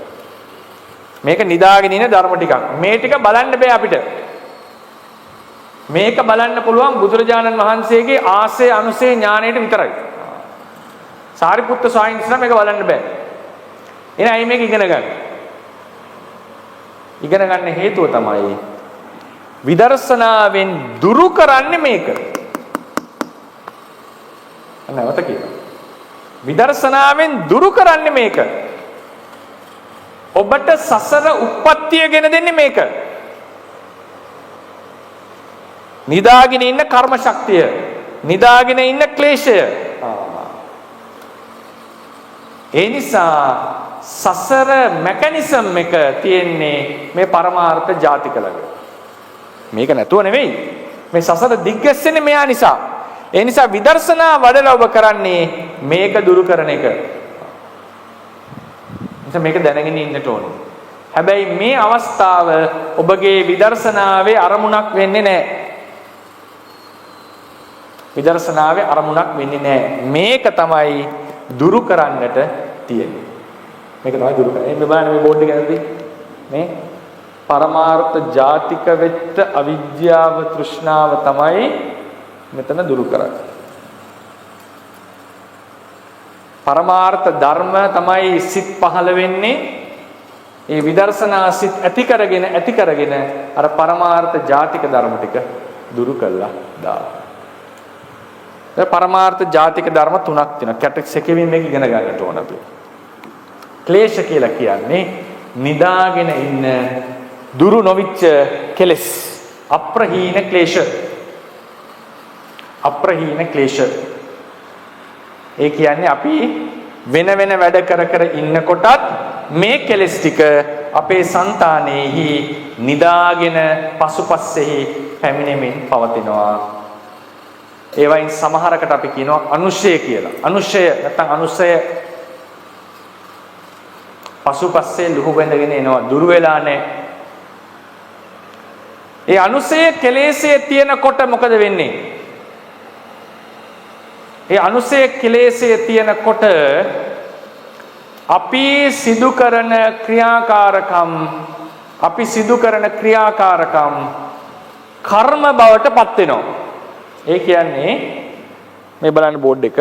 S1: මේක නිදාගෙන ඉන්න ධර්ම ටිකක්. මේ ටික බලන්න බෑ අපිට. මේක බලන්න පුළුවන් බුදුරජාණන් වහන්සේගේ ආසේ අනුසේ ඥාණයට විතරයි. සාරිපුත්ත ස්වාමීන් වහන්සේ මේක බලන්න බෑ. එහෙනම් ඇයි මේක ඉගෙන ගන්න? ඉගෙන ගන්න හේතුව තමයි විදර්ශනාවෙන් දුරු කරන්නේ මේක. නැවත කියනවා. විදර්ශනාවෙන් දුරු කරන්නේ මේක. ඔබට සසර උප්පත්තිය ගෙන දෙන්නේ මේක. නිදාගෙන ඉන්න කර්ම ශක්තිය, නිදාගෙන ඉන්න ක්ලේශය. ඒ නිසා සසර මෙකැනිසම් එක තියෙන්නේ මේ පරමාර්ථ ජාතික ළඟ. මේක නැතුව නෙවෙයි. මේ සසර දිග්ගැස්සෙන්නේ මෙයා නිසා. ඒ නිසා විදර්ශනා වඩලා ඔබ කරන්නේ මේක දුරු කරන එක. මේක දැනගෙන ඉන්නට ඕනේ. හැබැයි මේ අවස්ථාව ඔබගේ විදර්ශනාවේ අරමුණක් වෙන්නේ නැහැ. විදර්ශනාවේ අරමුණක් වෙන්නේ නැහැ. මේක තමයි දුරු කරන්නට තියෙන්නේ. මේක තමයි දුරු කරන්නේ. මේ බලන්න මේ බෝඩ් එක ඇද්දි මේ පරමාර්ථ ජාතික වෙත්ත අවිද්‍යාව තෘෂ්ණාව තමයි මෙතන දුරු කරන්නේ. පරමාර්ථ ධර්ම තමයි සිත් පහළ වෙන්නේ. ඒ විදර්ශනා සිත් ඇති කරගෙන අර පරමාර්ථ ජාතික ධර්ම ටික දුරු කළා දානවා. දැන් පරමාර්ථ ජාතික ධර්ම තුනක් තියෙනවා. කැටගරි එකකින් මේක ඉගෙන ගන්නට ඕන අපි. ක්ලේශ කියලා කියන්නේ නිදාගෙන ඉන්න දුරු නොවිච්ච කෙලෙස්. අප්‍රහීන ක්ලේශ. අප්‍රහීන ක්ලේශ. ඒ කියන්නේ අපි වෙන වැඩ කර ඉන්නකොටත් මේ කෙලෙස් ටික අපේ సంతානෙහි නිදාගෙන පසුපස්සෙහි පැමිණෙමින් පවතිනවා. ඒ වයින් සමහරකට අපි කියනවා අනුශය කියලා. අනුශය නැත්නම් අනුසය පසුපස්සේ ලුහු බැඳගෙන එනවා. දුරු වෙලා නැහැ. ඒ අනුසය කෙලෙසේ තියෙනකොට මොකද වෙන්නේ? ඒ අනුසය කෙලෙසේ තියෙනකොට අපි සිදු කරන ක්‍රියාකාරකම් කර්ම බවට පත් වෙනවා. ඒ කියන්නේ මේ බලන්න බෝඩ් එක.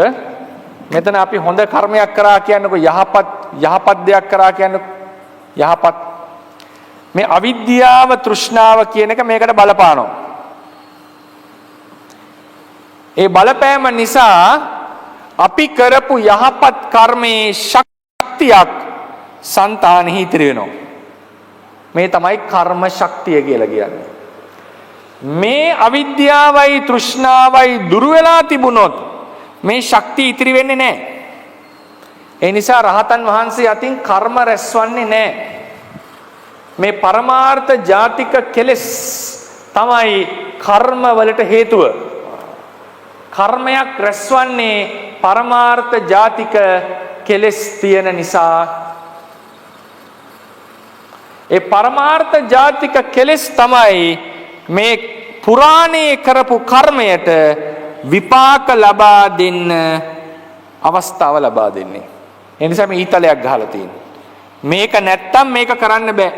S1: මෙතන අපි හොඳ කර්මයක් කරා කියන්නකො යහපත් දෙයක් කරා කියන්නකො යහපත්. මේ අවිද්‍යාව තෘෂ්ණාව කියන එක මේකට බලපානවා. ඒ බලපෑම නිසා අපි කරපු යහපත් කර්මයේ ශක්තියක් సంతානෙහි ඉතිරි වෙනවා. මේ තමයි කර්ම ශක්තිය කියලා කියන්නේ. මේ අවිද්‍යාවයි තෘෂ්ණාවයි දුරු වෙලා තිබුණොත් මේ ශක්තිය ඉතිරි වෙන්නේ නැහැ. ඒ නිසා රහතන් වහන්සේ අතින් කර්ම රැස්වන්නේ නැහැ. මේ පරමාර්ථ ජාතික කෙලෙස් තමයි කර්ම වලට හේතුව. කර්මයක් රැස්වන්නේ පරමාර්ථ ජාතික කෙලෙස් තියෙන නිසා. ඒ පරමාර්ථ ජාතික කෙලෙස් තමයි මේ පුරාණයේ කරපු කර්මයට විපාක ලබා දෙන්න අවස්ථාව ලබා දෙන්නේ. ඒ නිසා මේ ඊතලයක් ගහලා තියෙනවා. මේක නැත්තම් මේක කරන්න බෑ.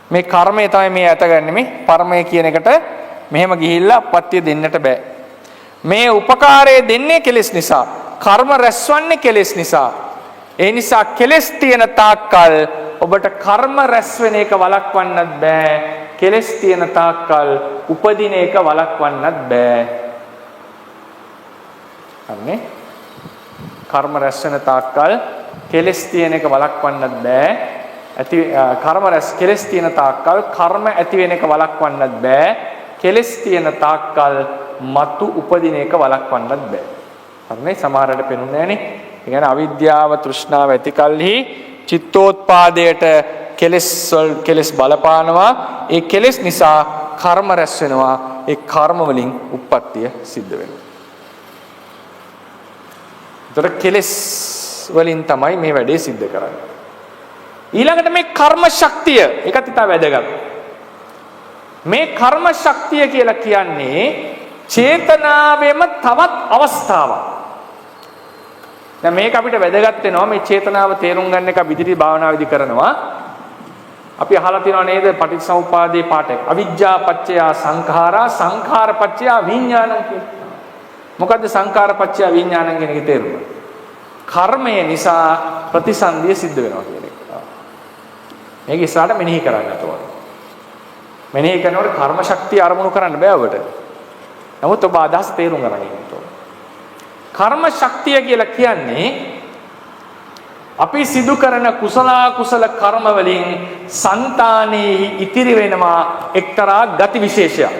S1: මේ කර්මය තමයි මේ ඇතගන්නේ. මේ පරමය කියන එකට මෙහෙම ගිහිල්ලා අපත්‍ය දෙන්නට බෑ. මේ උපකාරය දෙන්නේ කෙලෙස් නිසා. කර්ම රැස්වන්නේ කෙලෙස් නිසා. ඒ නිසා කෙලෙස් තියෙන තාක්කල් ඔබට කර්ම රැස් වෙන එක වළක්වන්නත් බෑ. කෙලෙස් තියෙන තාක්කල් උපදින එක වළක්වන්නත් බෑ. අනේ කර්ම රැස් වෙන තාක්කල් කෙලෙස් තියෙන එක වළක්වන්නත් බෑ. කෙලෙස් තියෙන තාක්කල් කර්ම ඇති වෙන එක වළක්වන්නත් බෑ. කෙලෙස් තියෙන තාක්කල් මතු උපදින එක වළක්වන්නත් බෑ. හරිනේ සමහරකට පෙනුනේ නැහනේ. ඒ කියන්නේ අවිද්‍යාව තෘෂ්ණාව ඇති කල්හි චිත්තෝත්පාදයට කෙලෙස් බලපානවා. ඒ කෙලෙස් නිසා කර්ම රැස් වෙනවා. ඒ කර්ම වලින් උප්පත්තිය සිද්ධ වෙනවා. ඒතර කෙලෙස් වලින් තමයි මේ වැඩේ සිද්ධ කරන්නේ. ඊළඟට මේ කර්ම ශක්තිය ඒකත් ඉතා වැදගත්. මේ කර්ම ශක්තිය කියලා කියන්නේ චේතනාවෙම තවත් අවස්ථාවක්. දැන් මේක අපිට වැදගත් වෙනවා මේ චේතනාව තේරුම් ගන්න එක විදිහට භාවනා කරනවා. අපි අහලා තියෙනව නේද පටිච්චසමුපාදේ පාඩක. අවිජ්ජා පත්‍ය සංඛාරා සංඛාර පත්‍ය විඥානං කියලා. මොකද්ද සංඛාර පත්‍ය විඥානං කියන එකේ තේරුම? කර්මය නිසා ප්‍රතිසන්දිය සිද්ධ වෙනවා කියන එක. මේක ඉස්සරහට මෙනෙහි කරන්නට ඕනේ. මෙනෙහි කරනකොට කර්ම ශක්තිය අරමුණු කරන්න බෑ ඔබට. නමුත් ඔබ අදහස් තේරුම් ගන්න ඕනේ. කර්ම ශක්තිය කියලා කියන්නේ අපි සිදු කරන කුසල කර්ම වලින් సంతානෙහි ඉතිරි වෙනවා එක්තරා ගති විශේෂයක්.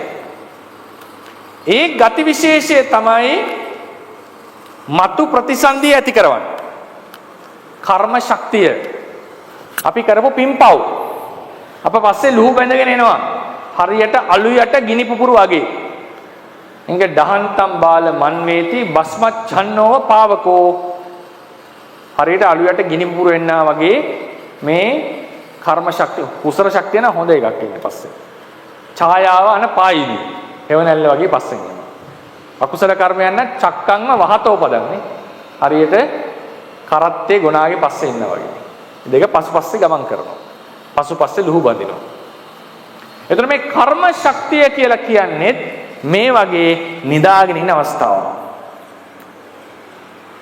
S1: ඒ ගති විශේෂය තමයි මතු ප්‍රතිසන්දිය ඇති කරවන්නේ. කර්ම ශක්තිය අපි කරපු පින්පව් අප පස්සේ ලුහු බැඳගෙන එනවා. හරියට අලු යට ගිනි පුපුරු වගේ. ඉංග දහන්තම් බාල මන්වේති බස්මච්ඡන්නෝව පාවකෝ. හරියට අලු යට ගිනි පුපුරු එන්නා වගේ මේ කර්ම ශක්තිය කුසල ශක්තිය නම් හොඳ එකක් ඊට පස්සේ. ඡායාව අන පායිවි. හේවණැල්ල වගේ පස්සෙන් එනවා. අකුසල කර්මයන් නම් චක්කංව වහතෝ පදන්නේ. හරියට කරත්තේ ගුණාගේ පස්සේ ඉන්නා වගේ. දෙක පසුපස්සේ ගමන් කරනවා. පසුපස්සේ ලුහු බඳිනවා. එතකොට මේ කර්ම ශක්තිය කියලා කියන්නේ මේ වගේ නිදාගෙන ඉන්න අවස්ථාවක්.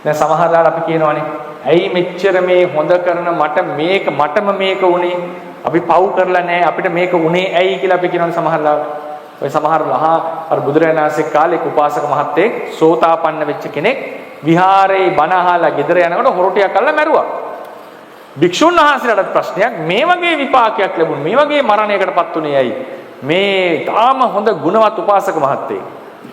S1: දැන් සමහරවල් අපි කියනවානේ ඇයි මෙච්චර මේ හොඳ කරන මටම මේක උනේ අපි පව් කරලා නැහැ අපිට මේක උනේ ඇයි කියලා අපි කියනවානේ සමහරවල්. ඔය සමහර මහා අර බුදුරජාණන් වහන්සේ කාලේ උපාසක මහත්තයෙක් සෝතාපන්න වෙච්ච කෙනෙක් විහාරේ බණ අහලා ගෙදර යනකොට හොරටියක් අල්ලලා මැරුවා. භික්ෂුන් වහන්සේලාට ප්‍රශ්නයක් මේ වගේ විපාකයක් ලැබුණ මේ වගේ මරණයකටපත් උනේ ඇයි? මේ තාම හොඳ ගුණවත් උපාසක මහත්තයෙක්.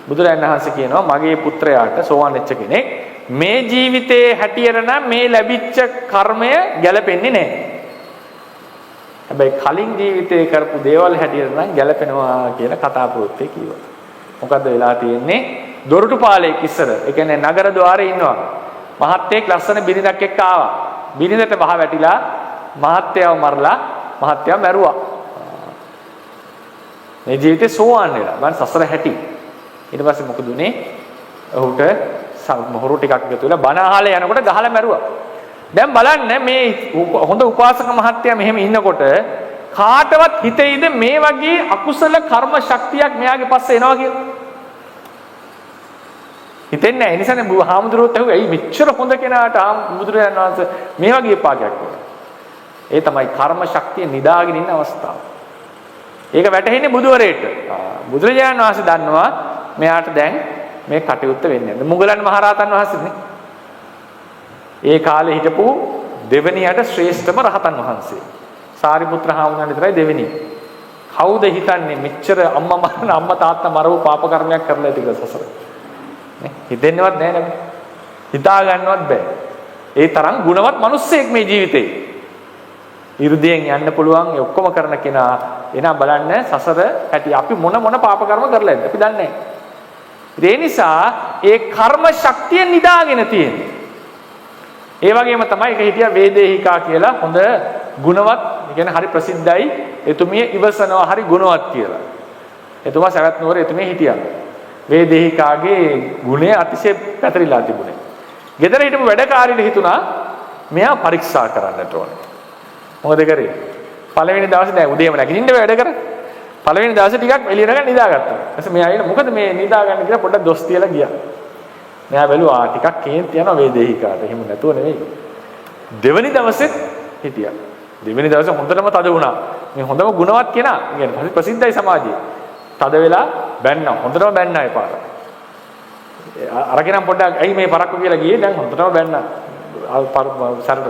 S1: බුදුරජාණන් වහන්සේ කියනවා මගේ පුත්‍රයාට සෝවාන් වෙච්ච කෙනෙක් මේ ජීවිතයේ හැටියට නම් මේ ලැබිච්ච කර්මය ගැලපෙන්නේ නැහැ. හැබැයි කලින් ජීවිතේ කරපු දේවල් හැටියට නම් ගැලපෙනවා කියලා කතා පුවතේ කිව්වා. මොකද්ද වෙලා තියෙන්නේ? දොරටුපාලෙක් ඉස්සර. ඒ කියන්නේ නගර ద్వාරේ ඉන්නවා. මහත්තයෙක් ලස්සන බිරිඳක් එක්ක ආවා. බිරිඳට වහ වැටිලා මහත්තයව මරලා මහත්තයව මැරුවා. මේ ජීවිතේ සෝවාන් වෙලා. මම සසර හැටි. ඊට පස්සේ මොකද උනේ? ඔහුට මොහොරු ටිකක් එකතු වෙලා බණ අහලා යනකොට ගහලා මැරුවා. දැන් බලන්න මේ හොඳ උපාසක මහත්තයා මෙහෙම ඉන්නකොට කාටවත් හිතෙයිද මේ වගේ අකුසල කර්ම ශක්තියක් මෙයාගේ පස්සේ එනවා කියලා? හිතෙන්නේ නැහැ. ඒ නිසානේ බුදුහාමුදුරුවෝත් ඇහුවා ඇයි මෙච්චර හොඳ කෙනාට බුදුරජාණන් වහන්සේ මේ වගේ පාගයක් වුණා. ඒ තමයි කර්ම ශක්තිය නිදාගෙන ඉන්න අවස්ථාව. ඒක වැටහෙන්නේ බුදුවරේට. බුදුරජාණන් වහන්සේ දන්නවා මෙයාට දැන් මේ කටයුත්ත වෙන්නේ නැහැ. මුගලන් මහරහතන් වහන්සේනේ. ඒ කාලේ හිටපු දෙවෙනියට ශ්‍රේෂ්ඨම රහතන් වහන්සේ. සාරිපුත්‍ර හාමුදුරන් විතරයි දෙවෙනි. කවුද හිතන්නේ මෙච්චර අම්මා තාත්තා මරව පාප කර්මයක් කරලා ඇති කියලා සසර. නේ හිතෙන්නවත් නැහැ නේද? හිතා ගන්නවත් බෑ. ඒ තරම් ගුණවත් මිනිස්සෙක් මේ ජීවිතේ. 이르දියෙන් යන්න පුළුවන් ඒ ඔක්කොම කරන කෙනා එනා බලන්න සසර ඇති අපි මොන පාප කර්ම කරලා ඇද්ද අපි දන්නේ නැහැ. ඒ නිසා ඒ කර්ම ශක්තිය නිදාගෙන තියෙන්නේ. ඒ වගේම තමයි ඒක හිටියා වේදේහිකා කියලා හොඳ ගුණවත් කියන්නේ හරි ප්‍රසිද්ධයි එතුමිය ඉවසනවා හරි ගුණවත් කියලා. එතුමා සවැත් නුවර එතුමිය හිටියා. වේදේහිකාගේ ගුණය අතිශය පැතිරිලා තිබුණේ. ගෙදර හිටපු වැඩකාරියට හිතුණා මෙයා පරීක්ෂා කරන්නට ඕනේ. මොකද කරේ? පළවෙනි දවසේ දැන් උදේම නැගිටින්න වැඩ කර. පළවෙනි දවසේ ටිකක් එළියට ගන්න නිදාගත්තා. ඊපස්සේ මෙයා ඇවිල්ලා මොකද මේ නිදාගන්න කියලා පොඩ්ඩක් දොස් තියලා ගියා. මෙයා බැලුවා ටිකක් කේන්ති යනවා වේදේහිකාට. එහෙම නැතුව නෙවෙයි. දෙවෙනි දවසෙත් හිටියා. දෙවෙනි දවසේ හොඳටම තද වුණා. මේ හොඳම ගුණවත් කෙනා. කියන්නේ ප්‍රසිද්ධයි සමාජයේ. තද වෙලා බැන්නා. හොඳටම බැන්නා ඒ පාර. අරගෙනම් පොඩ්ඩක් ඇයි මේ පරක්කු කියලා ගියේ දැන් හොඳටම බැන්නා. සරට.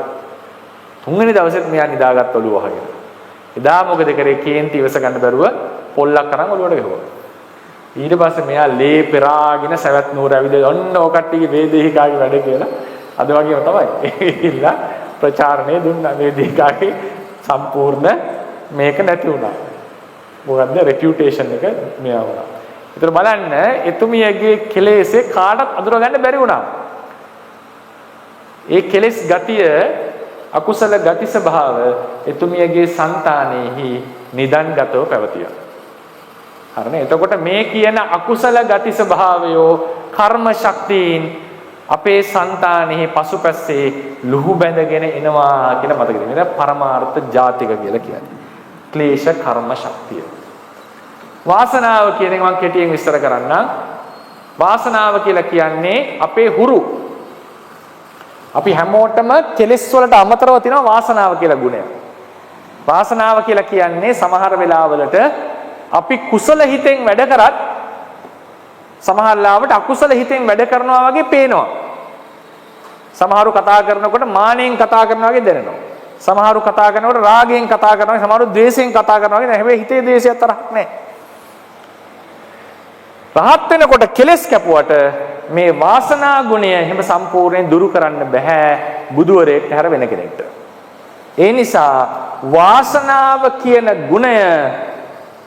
S1: තුන්වෙනි දවසෙත් මෙයා නිදාගත් ඔළුව වහගෙන. එදා මොකද කරේ? කේන්ති ඉවස ගන්න බැරුව පොල්ලක් අරන් ඔළුවට ගහුවා. ඊට පස්සේ මෙයා ලේ පෙරාගෙන සවැත් නුවර ඇවිල්ලා ඔන්න ඔය කට්ටියගේ වේදේහිකාගේ වැඩ කියලා අද වගේම තමයි. ඒilla ප්‍රචාරණය දුන්නා වේදේහිකාගේ සම්පූර්ණ මේක නැති වුණා. මොකද්ද රෙපියුටේෂන් එක මෙයා වුණා. ඒතර බලන්න එතුමියගේ කෙලෙසේ කාටවත් අඳුරගන්න බැරි වුණා. ඒ කෙලෙස් ගතිය අකුසල ගති ස්වභාව එතුමියගේ సంతානෙහි නිදන්ගතව පැවතියා. හරිනේ. එතකොට මේ කියන අකුසල ගති ස්වභාවයෝ කර්ම ශක්තියින් අපේ సంతානෙහි පසුපැස්සේ ලුහු බැඳගෙන එනවා කියලා මතක තියාගන්න. ඒක පරමාර්ථ ජාතික කියලා කියන්නේ. ක්ලේශ කර්ම ශක්තිය. වාසනාව කියන එක මම කෙටියෙන් විස්තර කරන්නම්. වාසනාව කියලා කියන්නේ අපේ හුරු. අපි හැමෝටම කෙලෙස් වලට අමතරව තියෙනවා වාසනාව කියලා ගුණය. වාසනාව කියලා කියන්නේ සමහර වෙලාවලට අපි කුසල හිතෙන් වැඩ කරත් සමහර ලාවට අකුසල හිතෙන් වැඩ කරනවා වගේ පේනවා. සමහරු කතා කරනකොට මානෙන් කතා කරනවා වගේ දැනෙනවා. සමහරු කතා කරනකොට රාගයෙන් කතා කරනවා, සමහරු ද්වේෂයෙන් කතා කරනවා වගේ. හැබැයි හිතේ ද්වේෂයක් තරහක් නැහැ. රහත් වෙනකොට කෙලස් කැපුවට මේ වාසනා ගුණය හැම සම්පූර්ණයෙන් දුරු කරන්න බෑ බුදුවරයෙක්ට හැර වෙන කෙනෙක්ට. ඒ නිසා වාසනාව කියන ගුණය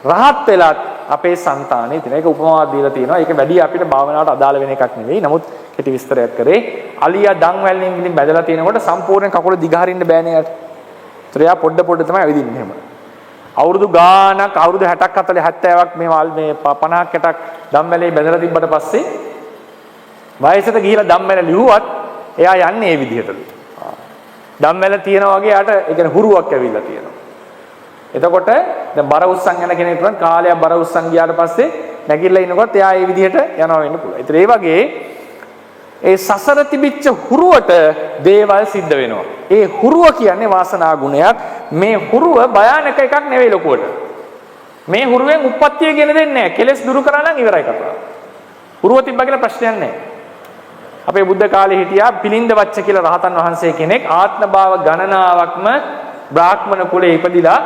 S1: රහත් වෙලත් අපේ సంతානේ තියෙන. ඒක උපමාවක් දීලා තියෙනවා. ඒක වැඩි අපිට භාවනාවට අදාළ වෙන එකක් නෙවෙයි. නමුත් කෙටි විස්තරයක් කරේ. අලියා දන් වැල්ලෙන් ඉඳන් බැදලා තියෙනකොට සම්පූර්ණ කකුල දිගහරින්න බෑනේ යාට. ඒතර යා පොඩ තමයි ඇවිදින්නේ එහෙම. අවුරුදු ගාණක් අවුරුදු 60ක් 40 70ක් මේ 50ක් 60ක් ධම්මැලේ බැඳලා තිබ්බට පස්සේ වයසට ගිහිලා ධම්මැල ලිව්වත් එයා යන්නේ ඒ විදිහටලු. ධම්මැල තියනවා වගේ යාට ඒ කියන්නේ හුරුවක් ඇවිල්ලා තියෙනවා. එතකොට දැන් බර උස්සන් යන කෙනෙක් නම් කාලයක් බර උස්සන් ගියාට පස්සේ නැගිටලා ඉනකොට එයා ඒ විදිහට යනවා වෙන්න පුළුවන්. ඒතර ඒ වගේ ඒ සසර තිබිච්ච හුරුවට දේවල් සිද්ධ වෙනවා. ඒ හුරුව කියන්නේ වාසනා ගුණයක්. මේ හුරුව භයානක එකක් නෙවෙයි ලොකුවට. මේ හුරුවෙන් උප්පත්තිය ගෙන දෙන්නේ නැහැ. කෙලස් දුරු කරා නම් ඉවරයි කතාව. හුරුව තිබ්බා කියලා ප්‍රශ්නයක් නැහැ. අපේ බුද්ධ කාලේ හිටියා පිලින්ද වච්ච කියලා රහතන් වහන්සේ කෙනෙක් ආත්ම භාව ගණනාවක්ම බ්‍රාහ්මණ කුලේ ඉපදිලා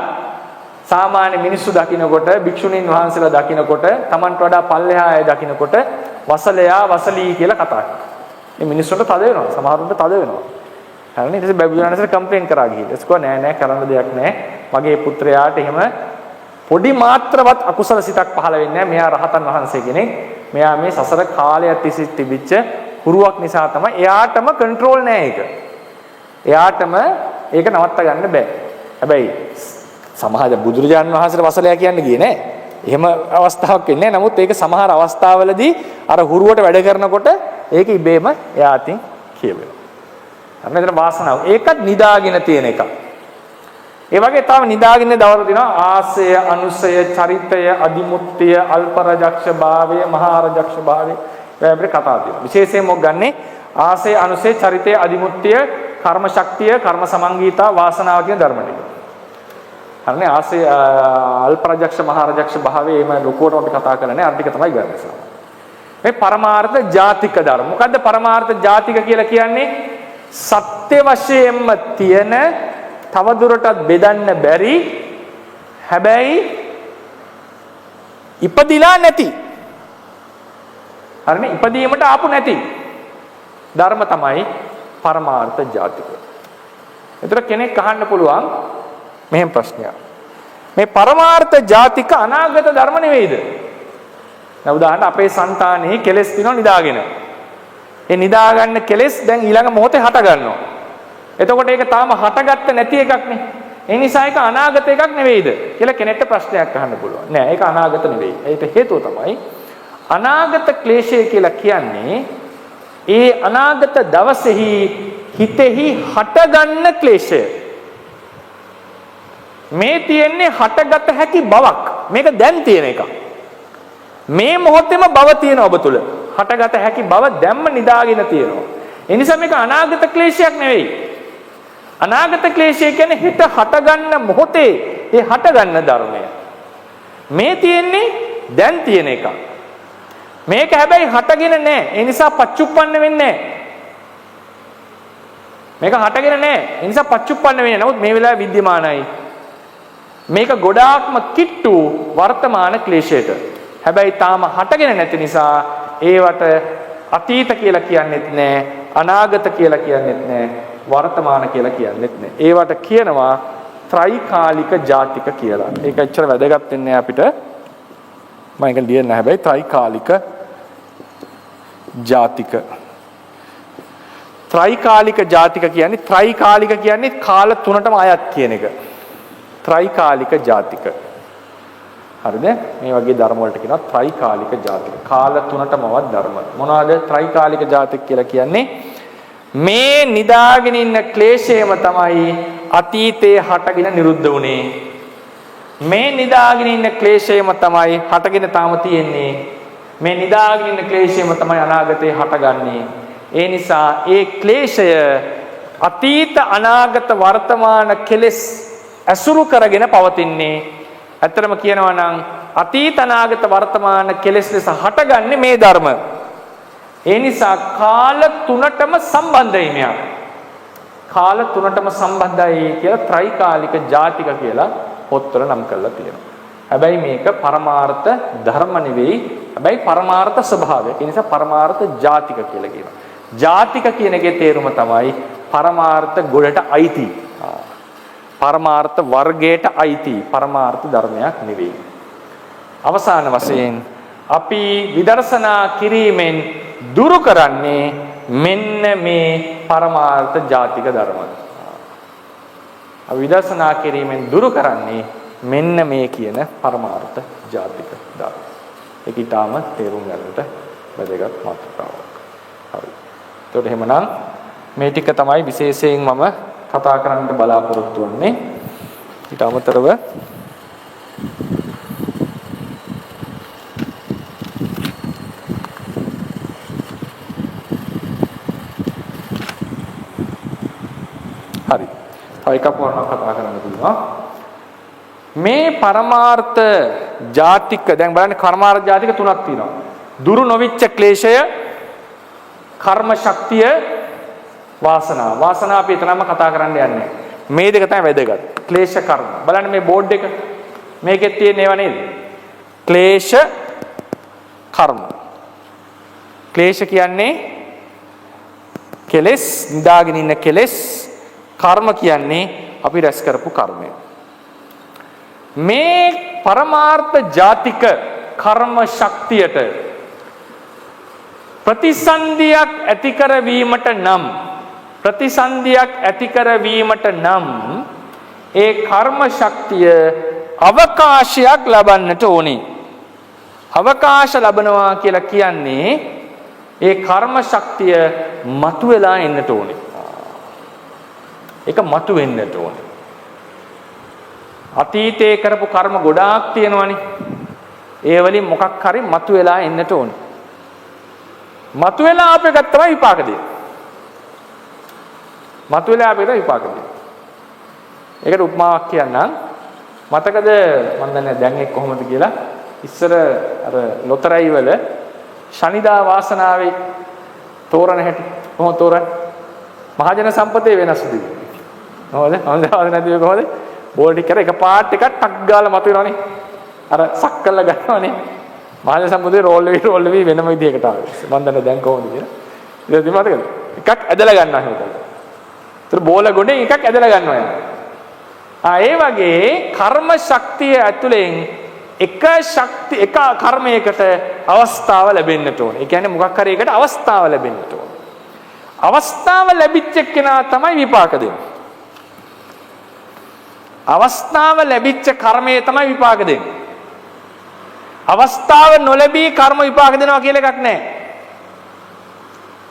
S1: සාමාන්‍ය මිනිස්සු දකින්නකොට භික්ෂුණීන් වහන්සේලා දකින්නකොට Tamanට වඩා පල්ලෙහා අය දකින්නකොට වසලයා වසලී කියලා කතා කරනවා. මේ මිනිස්සුන්ට තද වෙනවා. සමහරුන්ට තද වෙනවා. හරිනේ. ඊට පස්සේ බැබුජානසට කම්ප්ලේන්ට් කරා ගිහින්. එස්කෝ නෑ කරන්න දෙයක් නෑ. මගේ පුත්‍රයාට එහෙම පොඩි මාත්‍රවත් අකුසල සිතක් පහළ වෙන්නේ නැහැ. මෙයා රහතන් වහන්සේ කෙනෙක්. මෙයා මේ සසර කාලයක් තිස්සේ තිබිච්ච හුරුවක් නිසා තමයි එයාටම කන්ට්‍රෝල් නැහැ ඒක. එයාටම ඒක නවත්ත ගන්න බෑ. හැබැයි සමහර බුදුරජාණන් වහන්සේට වසලයා කියන්නේ ගියේ නෑ. එහෙම අවස්ථාවක් වෙන්නේ නැහැ. නමුත් ඒක සමහර අවස්ථාවලදී අර හුරුවට වැඩ කරනකොට ඒක ඉබේම එයා අතින් කියවෙනවා. අන්න එතන වාසනාව. ඒකත් නිදාගෙන තියෙන එකක්. ඒ වගේ තව නිදාගෙන දවර දිනවා ආසය, අනුසය, චරිතය, අදිමුත්‍ය, අල්පරජක්ෂ භාවය, මහරජක්ෂ භාවය. ඒ අපිට කතා තියෙනවා. විශේෂයෙන්ම ඔක් ගන්නේ ආසය, අනුසය, චරිතය, අදිමුත්‍ය, කර්ම ශක්තිය, කර්ම සමංගීතා, වාසනාව කියන ධර්ම ටික. හරිනේ ආසය, අල්පරජක්ෂ, මහරජක්ෂ භාවය එම ලොකුවට අපි කතා කරන්නේ අර ටික තමයි ගන්න. මේ පරමාර්ථ ජාතික ධර්ම. මොකද්ද පරමාර්ථ ජාතික කියලා කියන්නේ? සත්‍ය වශයෙන්ම තියෙන තවදුරටත් බෙදන්න බැරි හැබැයි ඉපදිලා නැති. හරිනේ ඉපදීමට ආපු නැති ධර්ම තමයි පරමාර්ථ ජාතික. ඒතර කෙනෙක් අහන්න පුළුවන් මෙහෙම ප්‍රශ්නයක්. මේ පරමාර්ථ ජාතික අනාගත ධර්ම නෙවෙයිද? දැන් උදාහරණයක් අපේ సంతානෙහි කෙලෙස් දිනව නිදාගෙන. ඒ නිදා ගන්න කෙලෙස් දැන් ඊළඟ මොහොතේ හට ගන්නවා. එතකොට ඒක තාම හටගත්ත නැති එකක් නේ. ඒ නිසා ඒක අනාගත එකක් නෙවෙයිද කියලා කෙනෙක්ට ප්‍රශ්නයක් අහන්න පුළුවන්. නෑ ඒක අනාගත නෙවෙයි. ඒකට හේතුව තමයි අනාගත ක්ලේශය කියලා කියන්නේ ඒ අනාගත දවසේහි හිතෙහි හටගන්න ක්ලේශය. මේ තියෙන්නේ හටගත හැකි බවක්. මේක දැන් තියෙන එකක්. මේ මොහොතේම බව තියෙන ඔබ තුල. හටගත හැකි බව දැම්ම නිදාගෙන තියෙනවා. ඒ නිසා මේක අනාගත ක්ලේශයක් නෙවෙයි. අනාගත ක්ලේශය කියන්නේ හිත හටගන්න මොහොතේ ඒ හටගන්න ධර්මය. මේ තියෙන්නේ දැන් තියෙන එකක්. මේක හැබැයි හටගෙන නැහැ. ඒ නිසා පච්චුප්පන්න වෙන්නේ නැහැ. මේක හටගෙන නැහැ. ඒ නිසා පච්චුප්පන්න වෙන්නේ. නමුත් මේ වෙලාවේ විද්‍යමානයි. මේක ගොඩාක්ම කිට්ටු වර්තමාන ක්ලේශයට. හැබැයි තාම හටගෙන නැති නිසා ඒවට අතීත කියලා කියන්නෙත් නැහැ. අනාගත කියලා කියන්නෙත් නැහැ. වර්තමාන කියලා කියන්නෙත් නැහැ. ඒවට කියනවා ත්‍රිකාලික ජාතික කියලා. ඒක ඇත්තට වැදගත් වෙන්නේ අපිට. මම ඒක ලියන්න හැබැයි ත්‍රිකාලික ජාතික. ත්‍රිකාලික ජාතික කියන්නේ ත්‍රිකාලික කියන්නේ කාල තුනටම අයත් කියන එක. ත්‍රිකාලික ජාතික. හරිද? මේ වගේ ධර්ම වලට කියනවා ත්‍රිකාලික ජාතික. කාල තුනටමවත් ධර්ම. මොනවාද ත්‍රිකාලික ජාතික කියලා කියන්නේ? මේ නිදාගෙන ඉන්න ක්ලේශයම තමයි අතීතයේ හටගෙන නිරුද්ධ වුනේ. මේ නිදාගෙන ඉන්න ක්ලේශයම තමයි හටගෙන තාම තියෙන්නේ. මේ නිදාගෙන ඉන්න ක්ලේශයම තමයි අනාගතේ හටගන්නේ. ඒ නිසා ඒ ක්ලේශය අතීත අනාගත වර්තමාන කෙලෙස් අසුරු කරගෙන පවතින්නේ. ඇත්තටම කියනවා නම් අතීත අනාගත වර්තමාන කෙලෙස් ලෙස හටගන්නේ මේ ධර්ම. ඒ නිසා කාල තුනටම සම්බන්ධයි මෙයා. කාල තුනටම සම්බන්ධයි කියලා ත්‍රිකාලික ජාතික කියලා පොත්වල නම් කරලා තියෙනවා. හැබැයි මේක පරමාර්ථ ධර්ම නෙවෙයි. හැබැයි පරමාර්ථ ස්වභාවය. ඒ නිසා පරමාර්ථ ජාතික කියලා කියනවා. ජාතික කියන එකේ තේරුම තමයි පරමාර්ථ ගොඩට අයිති. පරමාර්ථ වර්ගයට අයිති පරමාර්ථ ධර්මයක් නෙවෙයි. අවසාන වශයෙන් අපි විදර්ශනා කිරීමෙන් දුරු කරන්නේ මෙන්න මේ පරමාර්ථ ජාතික ධර්ම. අපි විදර්ශනා කිරීමෙන් දුරු කරන්නේ මෙන්න මේ කියන පරමාර්ථ ජාතික ධර්ම. ඒක ඊටාම තේරුම් ගන්නට වැදගත් මාතෘකාවක්. හරි. එතකොට එහෙමනම් මේ ටික තමයි විශේෂයෙන් මම කතා කරන්නට බලාපොරොත්තු වෙන්නේ. ඊට අමතරව හරි. තව එකක් වරණක් කතා කරන්න පුළුවන්. මේ පරමාර්ථ ජාතික දැන් බලන්න කර්මාර්ථ ජාතික තුනක් තියෙනවා. දුරු නොවිච්ච ක්ලේශය, කර්ම ශක්තිය, වාසනාව. වාසනාව අපි එතනම කතා කරන්න යන්නේ. මේ දෙක තමයි වැදගත්. ක්ලේශ කර්ම. බලන්න මේ බෝඩ් එක. මේකෙත් තියෙන ඒවා නේද? ක්ලේශ කර්ම. ක්ලේශ කියන්නේ කෙලෙස්, නිදාගෙන ඉන්න කෙලෙස්. කර්ම කියන්නේ අපි රැස් කරපු කර්මය. මේ පරමාර්ථ ජාතික කර්ම ශක්තියට ප්‍රතිසන්දියක් ඇති කරවීමට නම් ඒ කර්ම ශක්තිය අවකාශයක් ලබන්නට ඕනේ. අවකාශ ලබනවා කියලා කියන්නේ ඒ කර්ම ශක්තිය මතුවලා එන්නට ඕනේ. ඒක මතුවෙන්නට ඕනේ. අතීතේ කරපු කර්ම ගොඩාක් තියෙනවානේ. ඒ වලින් මොකක් හරි මතුවලා එන්නට ඕනේ. මතුවලා අපේ ගත්ත තමයි විපාක දෙන්නේ. මතුවලා අපේ විපාක දෙන්නේ. ඒකට උපමාවක් කියන්නම්. මතකද මම දන්නේ දැන් ඒක කොහොමද කියලා. ඉස්සර අර ලොතරැයි වල ශනිදා වාසනාවේ තෝරන හැටි කොහොමද තෝරන්නේ? මහජන සම්පතේ වෙනස්ද? කොහොමද නැතිව කොහොමද? බෝල් ටික කර එක පාට් එකක් ටක් ගාලා මතුවෙනවනේ. අර සක් කරලා ගන්නවනේ. මහජන සම්පතේ රෝල් වෙවි වෙනම විදිහකට ආවේ. මම දන්නේ දැන් කොහොමද කියලා. ඉතින් මතකද? එකක් ඇදලා ගන්නවා එහෙම. ඒතර බෝල ගොඩෙන් එකක් ඇදලා ගන්නවා. ඒ වගේ කර්ම ශක්තිය ඇතුලෙන් එක කර්මයකට අවස්ථාව ලැබෙන්නට ඕනේ. ඒ කියන්නේ මොකක් හරි එකට අවස්ථාව ලැබෙන්නට ඕනේ. අවස්ථාව ලැබිච්ච කෙනා තමයි විපාක දෙන්නේ. අවස්ථාව ලැබිච්ච කර්මය තමයි විපාක දෙන්නේ. අවස්ථාව නොලැබී කර්ම විපාක දෙනවා කියලා එකක් නැහැ.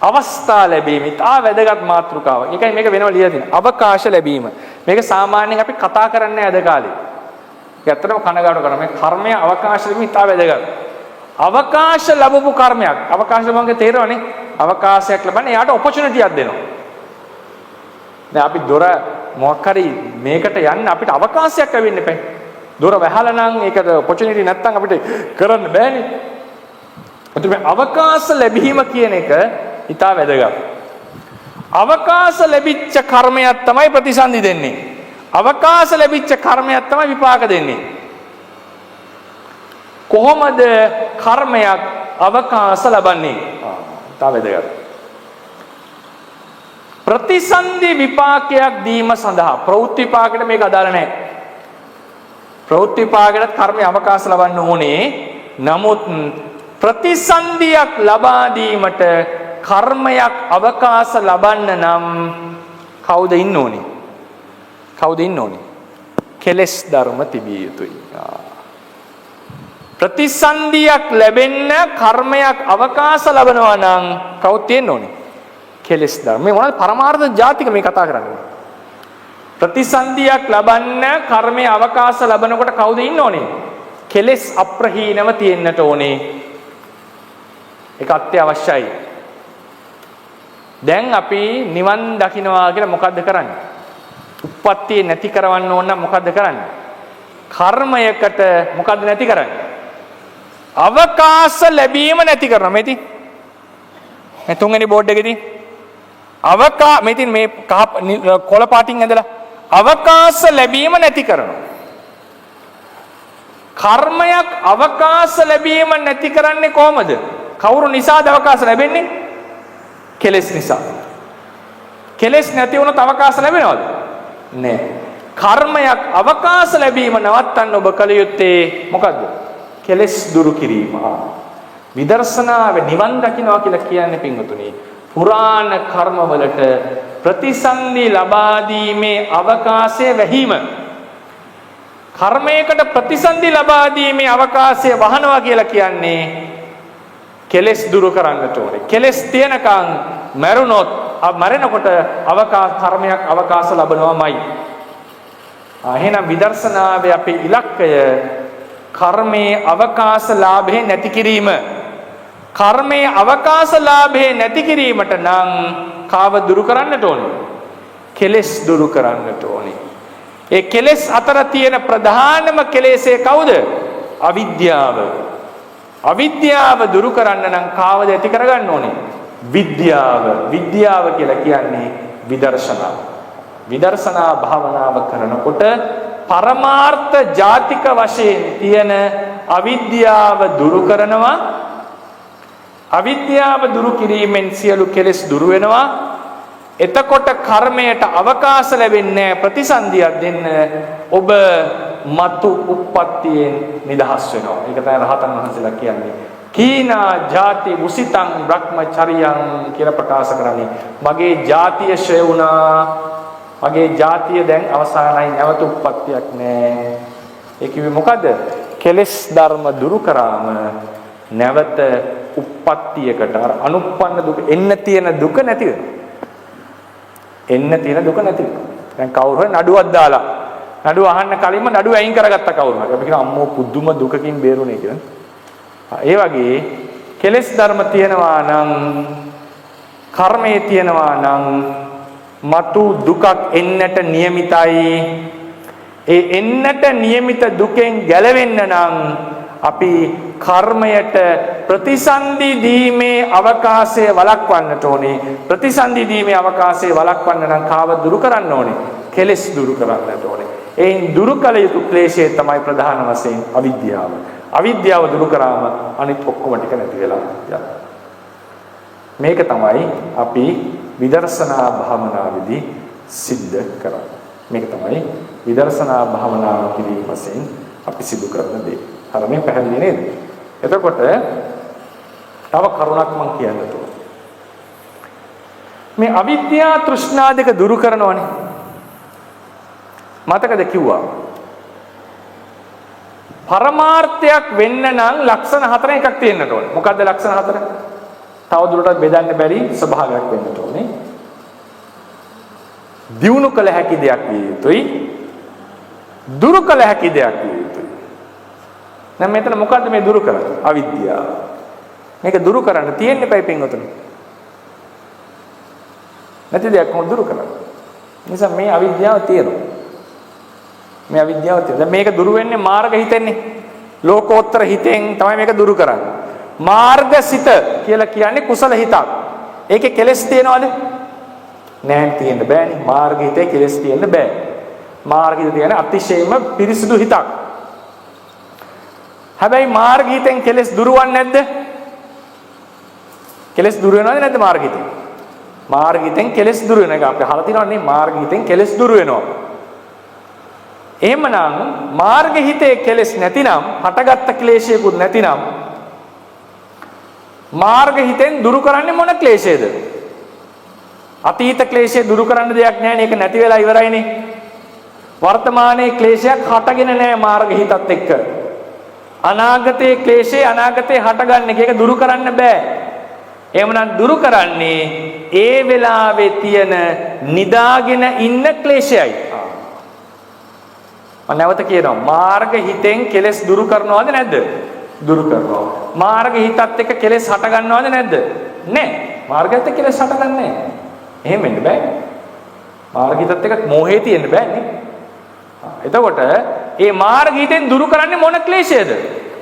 S1: අවස්ථා ලැබීම ඉතා වැදගත් මාතෘකාවක්. ඒකයි මේක වෙනව ලියලා තියෙන්නේ. අවකාශ ලැබීම. මේක සාමාන්‍යයෙන් අපි කතා කරන්නේ අද කාලේ. ඒක ඇත්තටම කනගාටු කරනවා. මේ කර්මය අවකාශ ලැබීම ඉතා වැදගත්. අවකාශ ලැබපු කර්මයක්. අවකාශ ලැබුණාගේ තේරෙනවනේ. අවකාශයක් ලැබන්නේ එයාට ඔපචුනිටි එකක් දෙනවා. දැන් අපි දොර මොකක් හරි මේකට යන්න අපිට අවකාශයක් ලැබෙන්න එපා. දොර වැහලා නම් ඒකට ඔපචුනිටි නැත්තම් අපිට කරන්න බෑනේ. ඒත් මේ අවකාශ ලැබීම කියන එක ඉතා වැදගත්. අවකාශ ලැබිච්ච කර්මයක් තමයි ප්‍රතිසන්දි දෙන්නේ. අවකාශ ලැබිච්ච කර්මයක් තමයි විපාක දෙන්නේ. කොහොමද කර්මයක් අවකාශ ලබන්නේ? ඉතා වැදගත්. ප්‍රතිසන්දි විපාකයක් දීම සඳහා ප්‍රවෘත්ති විපාකයට මේක අදාළ නැහැ. ප්‍රවෘත්ති විපාකයට කර්මය අවකාශ ලබන්න ඕනේ. නමුත් ප්‍රතිසන්දියක් ලබා දීමට කර්මයක් අවකාශ ලබන්න නම් කවුද ඉන්න ඕනේ? කවුද ඉන්න ඕනේ? කෙලෙස් ධර්ම තිබිය යුතුයි. ප්‍රතිසන්දියක් ලැබෙන්න කර්මයක් අවකාශ ලබනවා නම් කවුද තියෙන්න ඕනේ? කෙලෙස් ධර්ම. මේ මොනවද පරමාර්ථ ජාතික මේ කතා කරන්නේ? ප්‍රතිසන්දියක් ලබන්න කර්මයේ අවකාශ ලබනකොට කවුද ඉන්න ඕනේ? කෙලෙස් අප්‍රහීනව තියෙන්නට ඕනේ. ඒක අත්‍යවශ්‍යයි. දැන් අපි නිවන් දකින්නවා කියලා මොකද්ද කරන්නේ? උප්පත්තිය නැති කරවන්න ඕන නම් මොකද්ද කරන්නේ? කර්මයකට මොකද්ද නැති කරන්නේ? අවකාශ ලැබීම නැති කරනවා. මේ තුන්වෙනි බෝඩ් එකේදී මේ කොළ පාටින් ඇඳලා අවකාශ ලැබීම නැති කරනවා. කර්මයක් අවකාශ ලැබීම නැති කරන්නේ කොහොමද? කවුරු නිසාද අවකාශ ලැබෙන්නේ? කෙලෙස් නිසා. කෙලෙස් නැති වුණොත් අවකාශ ලැබෙනවද? නෑ. කර්මයක් අවකාශ ලැබීම නවත්තන්න ඔබ කල යුත්තේ මොකද්ද? කෙලෙස් දුරු කිරීම. විදර්ශනාවේ නිවන් දකින්නවා කියලා කියන්නේ පින්වතුනි පුරාණ කර්මවලට ප්‍රතිසන්දි ලබා දීමේ අවකාශය වැහිම. කර්මයකට ප්‍රතිසන්දි ලබා දීමේ අවකාශය වහනවා කියලා කියන්නේ කෙලෙස් දුරු කරන්නට ඕනේ. කෙලෙස් තියනකන් මැරුණොත් මැරෙනකොට කර්මයක් අවකාශ ලබනවාමයි. එහෙනම් විදර්ශනාවේ අපේ ඉලක්කය කර්මයේ අවකාශ ලාභේ නැති කිරීම. කර්මයේ අවකාශ ලාභේ නැති කිරීමට නම් කාව දුරු කරන්නට ඕනේ? කෙලෙස් දුරු කරන්නට ඕනේ. ඒ කෙලෙස් අතර තියෙන ප්‍රධානම කෙලෙසේ කවුද? අවිද්‍යාව. අවිද්‍යාව දුරු කරන්න නම් කාවද ඇති කරගන්න ඕනේ? විද්‍යාව. විද්‍යාව කියලා කියන්නේ විදර්ශනාව. විදර්ශනා භාවනාව කරනකොට පරමාර්ථ ජාතික වශයෙන් තියෙන අවිද්‍යාව දුරු කරනවා. අවිද්‍යාව දුරු කිරීමෙන් සියලු කෙලෙස් දුරු වෙනවා. එතකොට කර්මයට අවකාශ ලැබෙන්නේ ප්‍රතිසන්දියක් දෙන්න. ඔබ මතු උප්පත්තියෙන් නිදහස් වෙනවා. ඒක තමයි රහතන් වහන්සේලා කියන්නේ. කීනා ජාති උසිතං බ්‍රහ්මචරියං කියලා ප්‍රකාශ කරන්නේ. මගේ ජාතිය ෂය වුණා. මගේ ජාතිය දැන් අවසానයි, නැවත උප්පත්තියක් නැහැ. ඒ කිව්වේ මොකද? කෙලෙස් ධර්ම දුරු කරාම නැවත උප්පත්තියකට අනුප්පන්න දුක එන්න තියෙන දුක නැති වෙනවා. එන්න තියෙන දුක නැති වෙනවා. දැන් කවුරු හරි නඩුවක් දාලා නඩුව අහන්න කලින්ම නඩුව අයින් කරගත්ත කවුරු හරි. අපි කියන අම්මෝ පුදුම දුකකින් බේරුණේ කියලා. ඒ වගේ කෙලෙස් ධර්ම තියෙනවා නම්, කර්මයේ තියෙනවා නම් මතු දුකක් එන්නට නියමිතයි. ඒ එන්නට නියමිත දුකෙන් ගැලවෙන්න නම් අපි කර්මයට ප්‍රතිසන්දි දීමේ අවකාශය වළක්වන්නට ඕනේ. ප්‍රතිසන්දි දීමේ අවකාශය වළක්වන්න නම් කාව දුරු කරන්න ඕනේ? කෙලෙස් දුරු කරන්නට ඕනේ. එයින් දුරු කළ යුතු ක්ලේශය තමයි ප්‍රධාන වශයෙන් අවිද්‍යාව. අවිද්‍යාව දුරු කරාම අනිත් ඔක්කොම ටික නැති වෙලා යනවා. මේක තමයි අපි විදර්ශනා භාවනාවේදී සිද්ධ කරන්නේ. මේක තමයි විදර්ශනා භාවනාව කිරීම වශයෙන් අපි සිදු කරන දේ. හරිනේ, පැහැදිලි නේද? එතකොට තව කරුණක් මම කියන්න ඕන. මේ අවිද්‍යා තෘෂ්ණා දෙක දුරු කරනවනේ. මතකද කිව්වා? පරමාර්ථයක් වෙන්න නම් ලක්ෂණ හතරෙන් එකක් තියෙන්නට ඕනේ. මොකද්ද ලක්ෂණ හතර? තව දුරටත් බෙදන්න බැරි ස්වභාවයක් වෙන්නට ඕනේ. දියුණු කළ හැකි දෙයක් විය යුතුයි. දුරු කළ හැකි දෙයක් විය යුතුයි. දැන් මෙතන මොකද්ද මේ දුරු කරන්නේ? අවිද්‍යාව. මේක දුරු කරන්න තියෙන්නේ පයි පින්වතුනි. නැති දෙයක් කොහොමද දුරු කරන්නේ? නිසා මේ අවිද්‍යාව තියෙනවා. මේ අවිද්‍යාව තියෙනවා. දැන් මේක දුරු වෙන්නේ මාර්ග හිතෙන්නේ. ලෝකෝත්තර හිතෙන් තමයි මේක දුරු කරන්නේ. මාර්ගසිත කියලා කියන්නේ කුසල හිතක්. ඒකේ කෙලෙස් තියනවද? නැහැ, තියෙන්න බෑනේ. මාර්ග හිතේ කෙලෙස් තියෙන්න බෑ. මාර්ග හිත කියන්නේ අතිශයින්ම පිරිසිදු හිතක්. හැබැයි මාර්ග හිතෙන් කෙලෙස් දුරවන්නේ නැද්ද? කෙලෙස් දුර වෙනවද නැද්ද මාර්ග හිතෙන්? මාර්ග හිතෙන් කෙලෙස් දුර වෙන එක අපි අහලා තියෙනවනේ. මාර්ග හිතෙන් කෙලෙස් දුර වෙනවා. එහෙමනම් මාර්ග හිතේ කෙලෙස් නැතිනම්, හටගත්ත ක්ලේශයකුත් නැතිනම් මාර්ග හිතෙන් දුරු කරන්නේ මොන ක්ලේශයද? අතීත ක්ලේශය දුරු කරන්න දෙයක් නැහැ නේ. ඒක නැති වෙලා ඉවරයිනේ. වර්තමානයේ ක්ලේශයක් හටගෙන නැහැ මාර්ග හිතත් එක්ක. අනාගතයේ ක්ලේශය අනාගතේ හටගන්නේ. ඒක දුරු කරන්න බෑ. එහෙමනම් දුරු කරන්නේ ඒ වෙලාවේ තියෙන නිදාගෙන ඉන්න ක්ලේශයයි. මම නැවත කියනවා, මාර්ග හිතෙන් කෙලෙස් දුරු කරනවද නැද්ද? දුරු කරනවා. මාර්ග හිතත් එක්ක කෙලෙස් හට ගන්නවද නැද්ද? නැහැ. මාර්ගයත් එක්ක කෙලෙස් හටගන්නේ නැහැ. එහෙම වෙන්න බෑ. මාර්ග හිතත් එක්ක මෝහේ තියෙන්න බෑනේ. එතකොට මේ මාර්ග හිතෙන් දුරු කරන්නේ මොන ක්ලේශයද?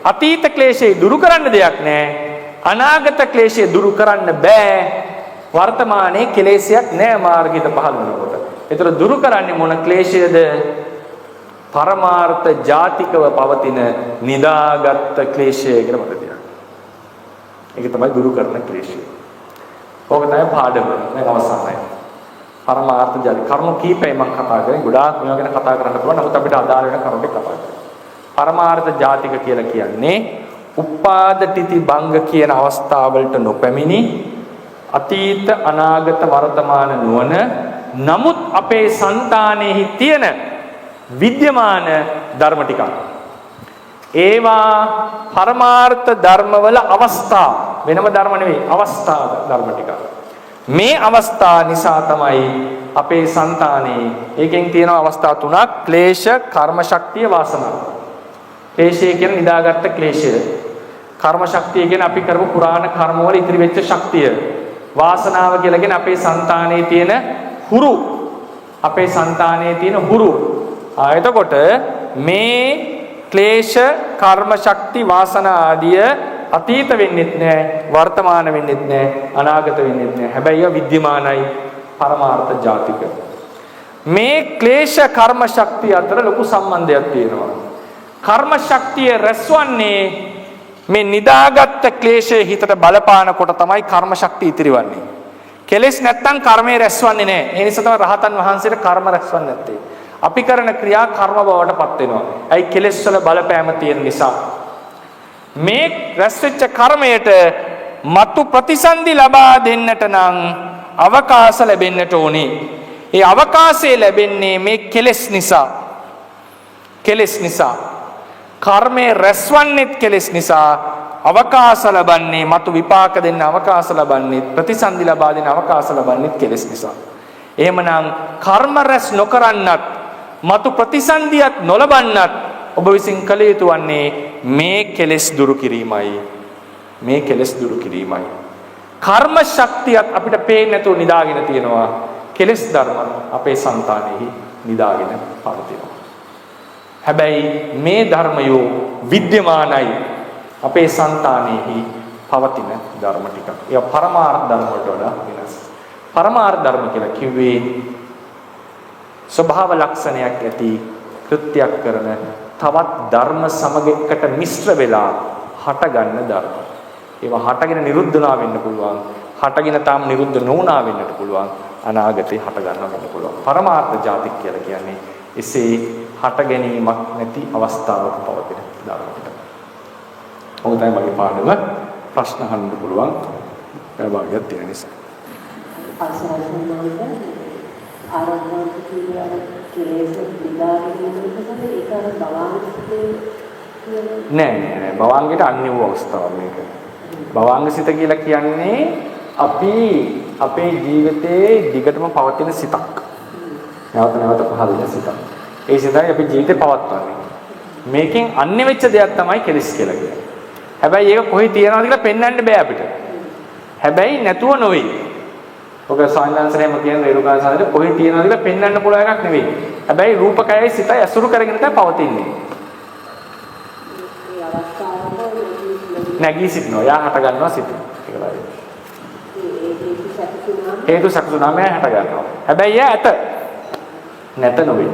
S1: අතීත ක්ලේශේ දුරු කරන්න දෙයක් නැහැ. අනාගත ක්ලේශය දුරු කරන්න බෑ. වර්තමානයේ කෙලෙසයක් නැහැ මාර්ග හිත පහළ වෙනකොට. ඒතර දුරු කරන්නේ මොන ක්ලේශයද? පරමාර්ථ ජාතිකව පවතින නිදාගත් ක්ලේශය කියලා මතක තියාගන්න. ඒක තමයි දුරු කරන ක්ලේශය. ඕක තමයි පාඩම. දැන් අවසానයි. පරමාර්ථ ජාති කර්ම කීපයි මම කතා කරන්නේ. ගොඩාක් මේවා ගැන කතා කරන්න පුළුවන්. නමුත් අපිට අදාළ වෙන කරුණු ටික කතා කරමු. පරමාර්ථ ජාතික කියලා කියන්නේ උපාදටිති භංග කියන අවස්ථාවලට නොපැමිණි අතීත අනාගත වර්තමාන නුවණ, නමුත් අපේ సంతානෙහි තියෙන විද්‍යමාන ධර්ම ටික. ඒවා පරමාර්ථ ධර්මවල අවස්ථා, වෙනම ධර්ම නෙවෙයි, අවස්ථා ධර්ම ටික. මේ අවස්ථා නිසා තමයි අපේ సంతානේ, ඒකෙන් තියෙන අවස්ථා තුනක්: ක්ලේශ, කර්ම ශක්තිය, වාසනාව. ක්ලේශය කියන්නේ නිදාගත්ත ක්ලේශය. කර්ම ශක්තිය කියන්නේ අපි කරපු පුරාණ කර්ම වල ඉතිරි වෙච්ච ශක්තිය. වාසනාව කියලා කියන්නේ අපේ సంతානේ තියෙන හුරු. අපේ సంతානේ තියෙන හුරු. එතකොට මේ ක්ලේශ, කර්ම ශක්ති, වාසනා ආදිය අතීත වෙන්නෙත් නැහැ, වර්තමාන වෙන්නෙත් නැහැ, අනාගත වෙන්නෙත් නැහැ. හැබැයි ඒවා විද්‍යමානයි, පරමාර්ථ ජාතික. මේ ක්ලේශ, කර්ම ශක්තිය අතර ලොකු සම්බන්ධයක් තියෙනවා. කර්ම ශක්තිය රැස්වන්නේ මේ නිදාගත් ක්ලේශයේ හිතට බලපානකොට තමයි කර්ම ශක්තිය ඉතිරිවන්නේ. කෙලෙස් නැත්තම් කර්මය රැස්වන්නේ නැහැ. ඒ නිසා තමයි රහතන් වහන්සේට කර්ම රැස්වන්නේ නැත්තේ. අපි කරන ක්‍රියා කර්ම බවට පත් වෙනවා. ඇයි? කෙලෙස් වල බලපෑම තියෙන නිසා. මේ රැස් වෙච්ච කර්මයට මතු ප්‍රතිසන්දි ලබා දෙන්නට නම් අවකාශ ලැබෙන්නට ඕනේ. ඒ අවකාශය ලැබෙන්නේ මේ කෙලෙස් නිසා. කෙලෙස් නිසා. කර්මයේ රැස්වන්නේත් කෙලෙස් නිසා. අවකාශ ලබන්නේ මතු විපාක දෙන්න අවකාශ ලබන්නේ ප්‍රතිසන්දි ලබා දෙන්න අවකාශ ලබන්නේ කෙලෙස් නිසා. එහෙමනම් කර්ම රැස් නොකරන්නත් මතු ප්‍රතිසන්දියත් නොලබන්නත් ඔබ විසින් කළ යුතු වන්නේ මේ කෙලෙස් දුරු කිරීමයි. මේ කෙලෙස් දුරු කිරීමයි. කර්ම ශක්තියත් අපිට පේන්නේ නැතුව නිදාගෙන තියෙනවා. කෙලෙස් ධර්ම අපේ సంతානෙහි නිදාගෙන පවතිනවා. හැබැයි මේ ධර්මයෝ විද්‍යමානයි අපේ సంతානෙහි පවතින ධර්ම ටික. ඒවා පරමාර්ථ ධර්ම වලට වඩා වෙනස්. පරමාර්ථ ධර්ම කියලා කිව්වේ ස්වභාව ලක්ෂණයක් ඇති කෘත්‍යයක් කරන තවත් ධර්ම සමග මිශ්‍ර වෙලා හටගන්න ධර්ම. ඒවා හටගෙන නිරුද්ධනා වෙන්න පුළුවන්. හටගෙන තාම නිරුද්ධ නොවුනා වෙන්නට පුළුවන්. අනාගතේ හට ගන්න වෙන්න පුළුවන්. පරමාර්ථ ජාතික කියලා කියන්නේ එසේ හට ගැනීමක් නැති අවස්ථාවක පවතින ධර්ම ටික. ඔය තමයි මගේ පාඩම. ප්‍රශ්න අහන්න පුළුවන්. ප්‍රභාගයක් තියෙන නිසා.
S2: ආරම්භ කිරීමේ කෙලෙස් විදාගෙන ඒක
S1: නෑ භවංගයට අන්‍ය වූ අවස්ථාවක් මේක. භවංගසිත කියලා කියන්නේ අපි අපේ ජීවිතයේ දිගටම පවතින සිතක්. නැවත නැවත පහළ වෙන සිතක්. ඒ සිතයි අපි ජීවිතේ පවත්වන්නේ. මේකෙන් අන්‍ය වෙච්ච දෙයක් තමයි කෙලෙස් කියලා කියන්නේ. හැබැයි ඒක කොහේ තියනවද කියලා පෙන්වන්න බෑ අපිට. හැබැයි නැතුව නොවේ. ඔක සාංගාංශරේම කියන රේරුකාන් සාදේ කොහේ තියනවද කියලා පෙන්වන්න පුළුවන් එකක් නෙවෙයි. හැබැයි රූපකයයි සිතයි අසුරු කරගෙන තමයි පවතින්නේ. නැගී සිටිනවා. යා හට ගන්නවා සිත. ඒකයි. හේතු සකසුනාම හට ගන්නවා. හැබැයි යා ඇත. නැත නොවේ.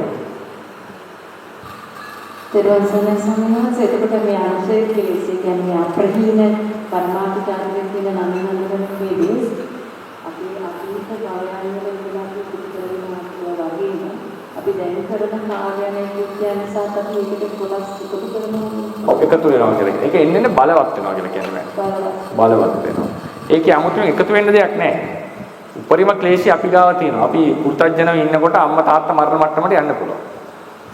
S2: තෙරවසන සමනස එතකොට මේ ආශය කෙලෙස් කියන්නේ අප්‍රහීන පරමාර්ථකාරයෙන් කියන නමිනමකමේදී අපි අතීත කාර්යයන් වල ඉඳලා පිළිතුරු වගේම අපි දැන් කරන කාර්යයන් නිසා තමයි ඒකට කොටස් එකතු කරනවා.
S1: එකතු වෙනවා කියන්නේ. ඒක එන්නේ බලවත් වෙනවා කියලා කියන්නේ. බලවත් වෙනවා. ඒකේ 아무තෙන් එකතු වෙන්න දෙයක් නැහැ. උපරිම ක්ලේශي අපි ගාව තියෙනවා. අපි පුත්‍රජනව ඉන්නකොට අම්මා තාත්තා මරණ මට්ටමට යන්න පුළුවන්.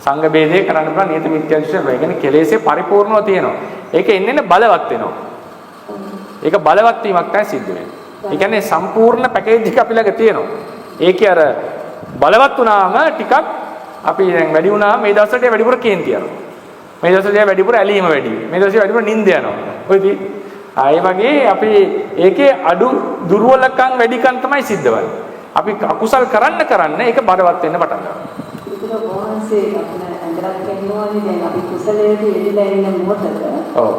S1: සංඝ ભેදේ කරන්න පුළුවන් නියත මිත්‍යාදෘෂ්ටිය වෙ. කියන්නේ කෙලෙසේ පරිපූර්ණව තියෙනවා. ඒක එන්නේ බලවත් වෙනවා. ඒක බලවත් වීමක් තමයි සිද්ධ වෙන්නේ. ඒ කියන්නේ සම්පූර්ණ පැකේජ් එක අපි ළඟ තියෙනවා. ඒකේ අර බලවත් වුණාම ටිකක් අපි දැන් වැඩි වුණාම මේ දවස්වලට වැඩිපුර කේන්ති යනවා. මේ දවස්වලට වැඩිපුර ඇලීම වැඩි. මේ දවස්වලට වැඩිපුර නිින්ද යනවා. ඔය ඉතින් ආයේ වගේ අපි ඒකේ අඩු දුර්වලකම් වැඩිකම් තමයි සිද්ධ වෙන්නේ. අපි අකුසල් කරන්න ඒක බලවත් වෙන්න පටන් ගන්නවා.
S2: ඒක මොහොතේ අපේ අන්තරක් කියනවානේ දැන් අපි කුසලයේ ඉඳලා ඉන්න මොහොතක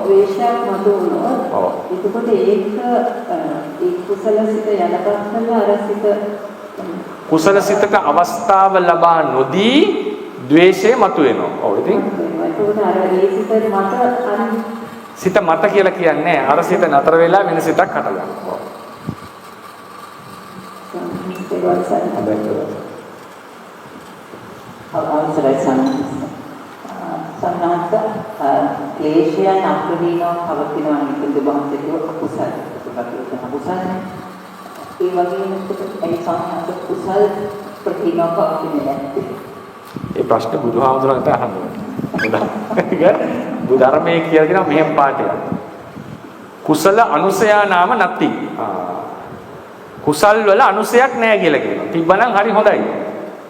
S2: ද්වේෂයක් මතුවනවා. එතකොට ඒ කුසලසිත යනපත් කරලා අරසිත
S1: කුසලසිතක අවස්ථාව ලබා නොදී ද්වේෂය මතුවෙනවා. ඔව් ඉතින්
S2: ඒකට අර ඒ සිත මත
S1: සිත මත කියලා කියන්නේ අර සිත නතර වෙලා වෙන සිතක් හට ගන්නවා.
S2: අවසරයි සම්මාත ක්ලේශයන් අප්‍රහීනව පවතිනවා නිකුත් බහන්සේ කුසල කුසල ඒ වගේම ඒ සම්මාත කුසල ප්‍රහීනව පවතින්නේ නැති.
S1: ඒ ප්‍රශ්නේ බුදුහාමුදුරන්ට අහන්න ඕනේ. බුධර්මයේ කියලා කියනවා මෙහෙම පාඩයක්. කුසල අනුසයා නාම නැති. කුසල් වල අනුසයක් නැහැ කියලා කියනවා. තිබ්බනම් හරි හොඳයි.